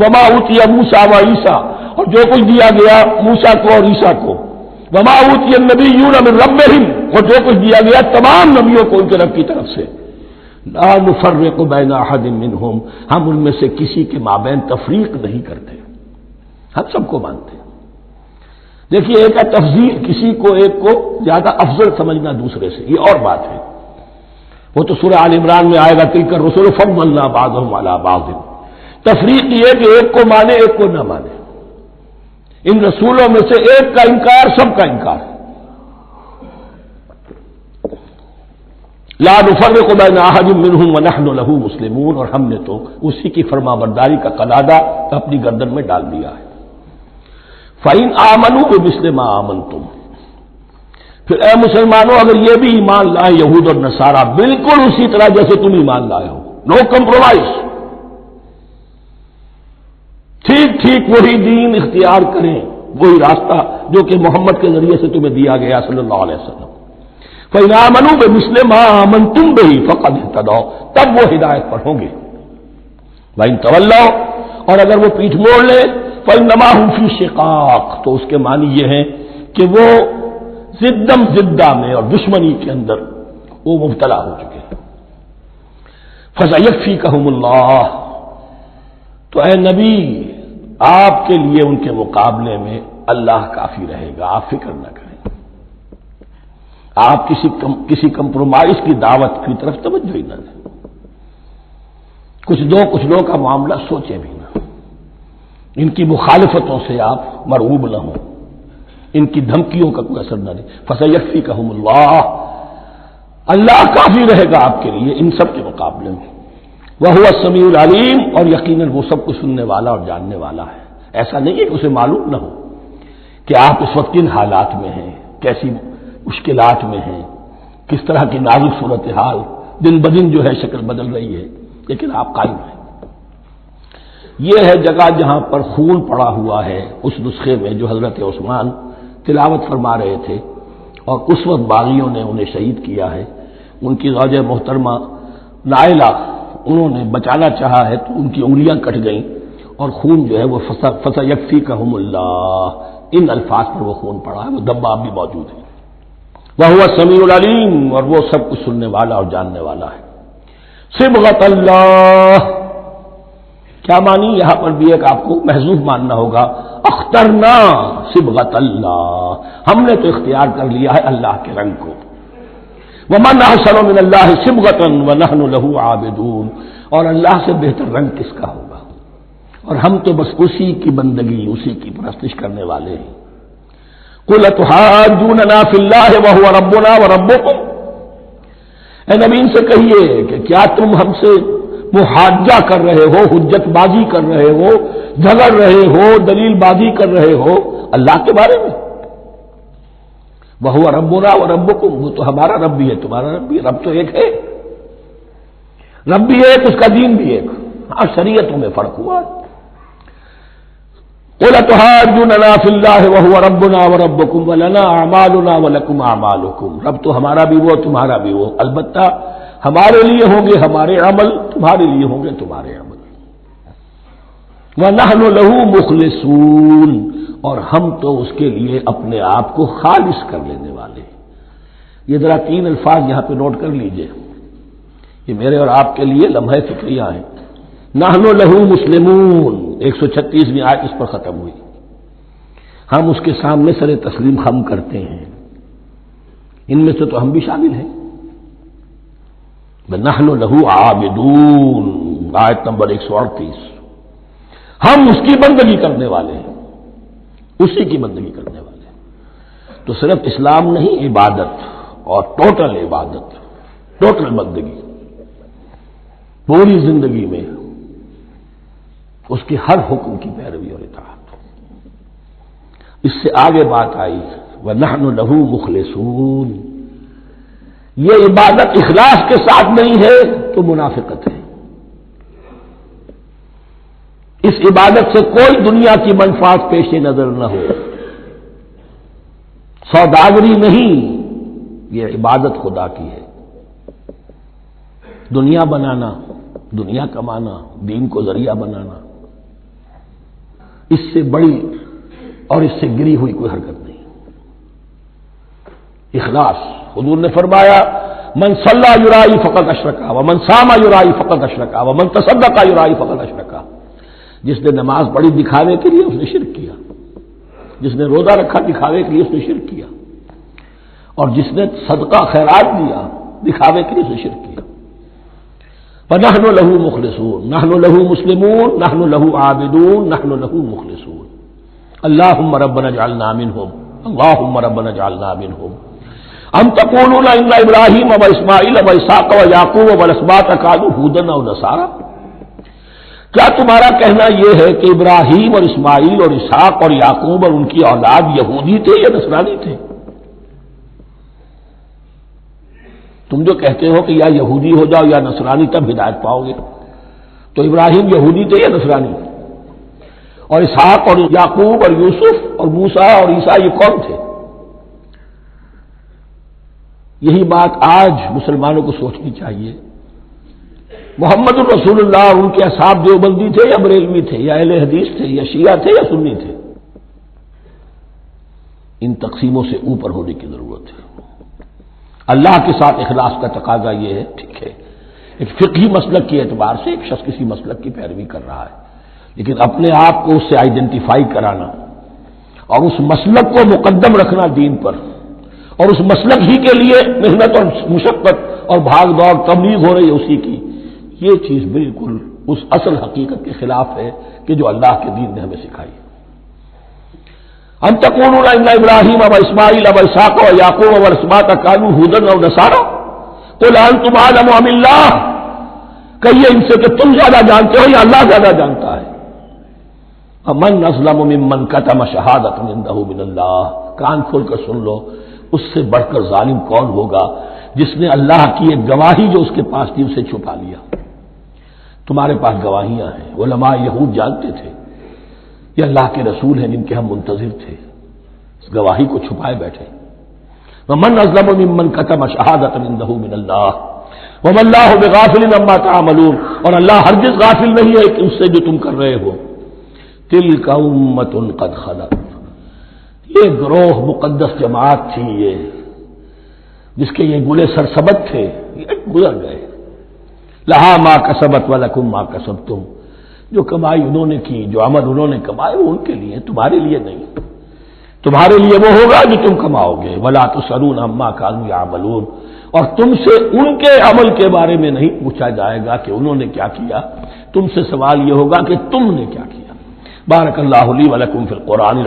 وما اوتی موسیٰ و عیسیٰ، اور جو کچھ دیا گیا موسیٰ کو اور عیسیٰ کو، وما اوتی النبیون من ربہم، اور جو کچھ دیا گیا تمام نبیوں کو ان کے رب کی طرف سے، لا نفرق بین احد منہم، ہم ان میں سے کسی کے مابین تفریق نہیں کرتے، ہم سب کو مانتے ہیں۔ دیکھیے ایک ہے تفضیل، کسی کو ایک کو زیادہ افضل سمجھنا دوسرے سے، یہ اور بات ہے، وہ تو سورہ آل عمران میں آئے گا تلک الرسل فضلنا بعضهم علی بعض۔ تفریق یہ کہ ایک کو مانے ایک کو نہ مانے، ان رسولوں میں سے ایک کا انکار سب کا انکار، لا نفرق بین احد منہم ونحن له مسلمون، اور ہم نے تو اسی کی فرما برداری کا قلادہ اپنی گردن میں ڈال دیا ہے۔ فَإِنْ آمَنُوا بِمِثْلِ مَا آمَنْتُمْ، پھر اے مسلمانوں اگر یہ بھی ایمان لائے یہود اور نصارہ بالکل اسی طرح جیسے تم ایمان لائے ہو، نو کمپرومائز، ٹھیک ٹھیک وہی دین اختیار کریں، وہی راستہ جو کہ محمد کے ذریعے سے تمہیں دیا گیا صلی اللہ علیہ وسلم، فَإِنْ آمَنُوا بِمِثْلِ مَا آمَنْتُمْ بِهِ فَقَدِ اهْتَدَوْا، تب وہ ہدایت پر ہوں گے۔ وَإِنْ تَوَلَّوْا، اور اگر وہ پیٹھ موڑ لے، فَإِنَّمَا هُمْ فِي شِقَاقٍ، تو اس کے معنی یہ ہے کہ وہ زدہ میں اور دشمنی کے اندر وہ مبتلا ہو چکے ہیں۔ فَسَيَكْفِيكَهُمُ اللَّهُ، تو اے نبی آپ کے لیے ان کے مقابلے میں اللہ کافی رہے گا، آپ فکر نہ کریں، آپ کسی کمپرومائز کی دعوت کی طرف توجہ ہی نہ دیں، کچھ دو کا معاملہ سوچیں بھی نہ، ان کی مخالفتوں سے آپ مرعوب نہ ہوں، ان کی دھمکیوں کا کوئی اثر نہ دے۔ فَسَيَكْفِيكَهُمُ اللَّهُ، اللہ کافی رہے گا آپ کے لیے ان سب کے مقابلے میں۔ وَهُوَ السَّمِيعُ الْعَلِيمُ، اور یقیناً وہ سب کچھ سننے والا اور جاننے والا ہے۔ ایسا نہیں ہے کہ اسے معلوم نہ ہو کہ آپ اس وقت کن حالات میں ہیں، کیسی مشکلات میں ہیں، کس طرح کی نازک صورتحال دن بدن جو ہے شکل بدل رہی ہے، لیکن آپ قائم ہیں۔ یہ ہے جگہ جہاں پر خون پڑا ہوا ہے، اس نسخے میں جو حضرت عثمان تلاوت فرما رہے تھے، اور اس وقت باغیوں نے انہیں شہید کیا ہے، ان کی زوجہ محترمہ نائلہ، انہوں نے بچانا چاہا ہے تو ان کی انگلیاں کٹ گئیں، اور خون جو ہے وہ فَسَيَكْفِيكَهُمُ اللَّهُ، ان الفاظ پر وہ خون پڑا ہے، وہ دبا بھی موجود ہے۔ وَهُوَ السَّمِيعُ الْعَلِيمُ، اور وہ سب کچھ سننے والا اور جاننے والا ہے۔ صبغۃ اللہ، کیا مانی یہاں پر بھی ایک آپ کو محذوف ماننا ہوگا، اخترنا صبغۃ اللہ، ہم نے تو اختیار کر لیا ہے اللہ کے رنگ کو۔ وَمَنْ أَحْسَنُ مِنَ اللَّهِ صِبْغَةً وَنَحْنُ لَهُ عَابِدُونَ، اور اللہ سے بہتر رنگ کس کا ہوگا، اور ہم تو بس اسی کی بندگی، اسی کی پرستش کرنے والے ہیں۔ قُلْ أَتُحَاجُّونَنَا فِي اللَّهِ وَهُوَ رَبُّنَا وَرَبُّكُمْ، اے نبی ان سے کہیے کہ کیا تم ہم سے محاجہ کر رہے ہو، حجت بازی کر رہے ہو، جھگڑ رہے ہو، دلیل بازی کر رہے ہو اللہ کے بارے میں؟ وَهُوَ رَبُّنَا وَرَبُّكُمْ، وہ تو ہمارا رب بھی ہے تمہارا رب بھی ہے، رب تو ایک ہے، رب بھی ایک، اس کا دین بھی ایک، ہاں شریعتوں میں فرق ہوا۔ قُلْ أَتُحَاجُّونَنَا فِي اللَّهِ وَهُوَ رَبُّنَا وَرَبُّكُمْ وَلَنَا أَعْمَالُنَا وَلَكُمْ أَعْمَالُكُمْ، رب تو ہمارا بھی وہ تمہارا بھی وہ، البتہ ہمارے لیے ہوں گے ہمارے عمل، تمہارے لیے ہوں گے تمہارے عمل۔ وَنَحْنُ لَهُ مُخْلِصُونَ، اور ہم تو اس کے لیے اپنے آپ کو خالص کر لینے والے ہیں۔ یہ ذرا 3 الفاظ یہاں پہ نوٹ کر لیجئے، یہ میرے اور آپ کے لیے لمحہ فکریہ ہیں۔ نحن لہ مسلمون، 136ویں آیت اس پر ختم ہوئی، ہم اس کے سامنے سر تسلیم خم کرتے ہیں، ان میں سے تو ہم بھی شامل ہیں۔ نحن لہ عابدون، آیت نمبر 138، ہم اس کی بندگی کرنے والے ہیں، اسی کی بندگی کرنے والے ہیں۔ تو صرف اسلام نہیں، عبادت اور ٹوٹل عبادت، ٹوٹل بندگی، پوری زندگی میں اس کے ہر حکم کی پیروی اور اطاعت۔ اس سے آگے بات آئی وَنَحْنُ لَهُ مُخْلِصُونَ، یہ عبادت اخلاص کے ساتھ نہیں ہے تو منافقت ہے۔ اس عبادت سے کوئی دنیا کی منفعت پیش نظر نہ ہو، سوداگری نہیں، یہ عبادت خدا کی ہے۔ دنیا بنانا، دنیا کمانا، دین کو ذریعہ بنانا، اس سے بڑی اور اس سے گری ہوئی کوئی حرکت نہیں۔ اخلاص، حضور نے فرمایا من صلی یرائی فقط اشرکا ومن صام یرائی فقط اشرکا ومن تصدق یرائی فقط اشرکا۔ جس نے نماز پڑھی دکھاوے کے لیے اس نے شرک کیا، جس نے روزہ رکھا دکھاوے کے لیے اس نے شرک کیا، اور جس نے صدقہ خیرات دیا دکھاوے کے لیے اس نے شرک کیا۔ فنحن له مخلصون، نحن له مسلمون، نحن له عابدون، نحن له مخلصون۔ اللهم ربنا اجعلنا منهم، اللهم ربنا اجعلنا منهم۔ ام تقولون ان ابراہیم واسماعیل واسحاق ویعقوب والاسباط كانوا هودا او نصارى؟ کیا تمہارا کہنا یہ ہے کہ ابراہیم اور اسماعیل اور اسحاق اور یعقوب اور ان کی اولاد یہودی تھے یا نصرانی تھے؟ تم جو کہتے ہو کہ یا یہودی ہو جاؤ یا نصرانی تب ہدایت پاؤ گے، تو ابراہیم یہودی تھے یا نصرانی؟ اور اسحاق اور یعقوب اور یوسف اور موسیٰ اور عیسیٰ یہ کون تھے؟ یہی بات آج مسلمانوں کو سوچنی چاہیے۔ محمد الرسول اللہ اور ان کے اصحاب دیوبندی تھے یا بریلوی تھے یا اہل حدیث تھے یا شیعہ تھے یا سنی تھے؟ ان تقسیموں سے اوپر ہونے کی ضرورت ہے۔ اللہ کے ساتھ اخلاص کا تقاضا یہ ہے، ٹھیک ہے ایک فقہی مسلک کے اعتبار سے ایک شخص کسی مسلک کی پیروی کر رہا ہے، لیکن اپنے آپ کو اس سے آئیڈینٹیفائی کرانا اور اس مسلک کو مقدم رکھنا دین پر، اور اس مسلک ہی کے لیے محنت اور مشقت اور بھاگ دوڑ تبلیغ ہو رہی ہے اسی کی، یہ چیز بالکل اس اصل حقیقت کے خلاف ہے کہ جو اللہ کے دین نے ہمیں سکھائی ہے۔ ام تقولون ان ابراہیم واسماعیل واسحاق ویعقوب والاسباط كانوا هودا او نصارى قل انتم اعلم ام اللہ، کہیے ان سے کہ تم زیادہ جانتے ہو یا اللہ زیادہ جانتا ہے۔ من اظلم ممن كتم شهادة عنده من اللہ، کان کھول کر سن لو، اس سے بڑھ کر ظالم کون ہوگا جس نے اللہ کی ایک گواہی جو اس کے پاس تھی اسے چھپا لیا۔ تمہارے پاس گواہیاں ہیں، علماء یہود جانتے تھے یہ اللہ کے رسول ہیں جن کے ہم منتظر تھے، اس گواہی کو چھپائے بیٹھے۔ ومن اظلم ممن كتم شهادة عنده من اللہ وما اللہ بغافل عما تعملون، اور اللہ ہرگز غافل نہیں ہے کہ اس سے جو تم کر رہے ہو۔ تلک امۃ قد خلت، یہ گروہ مقدس جماعت تھی یہ جس کے یہ گلے سرسبد تھے، یہ گزر گئے۔ لہا ما کسبت ولکم ما کسبتم، جو کمائی انہوں نے کی، جو عمل انہوں نے کمائے وہ ان کے لیے، تمہارے لیے نہیں۔ تمہارے لیے وہ ہوگا جو تم کماؤ گے۔ ولا تسألون عما كانوا يعملون، اور تم سے ان کے عمل کے بارے میں نہیں پوچھا جائے گا کہ انہوں نے کیا کیا، تم سے سوال یہ ہوگا کہ تم نے کیا کیا۔ بارک اللہ لی ولکم فی القرآن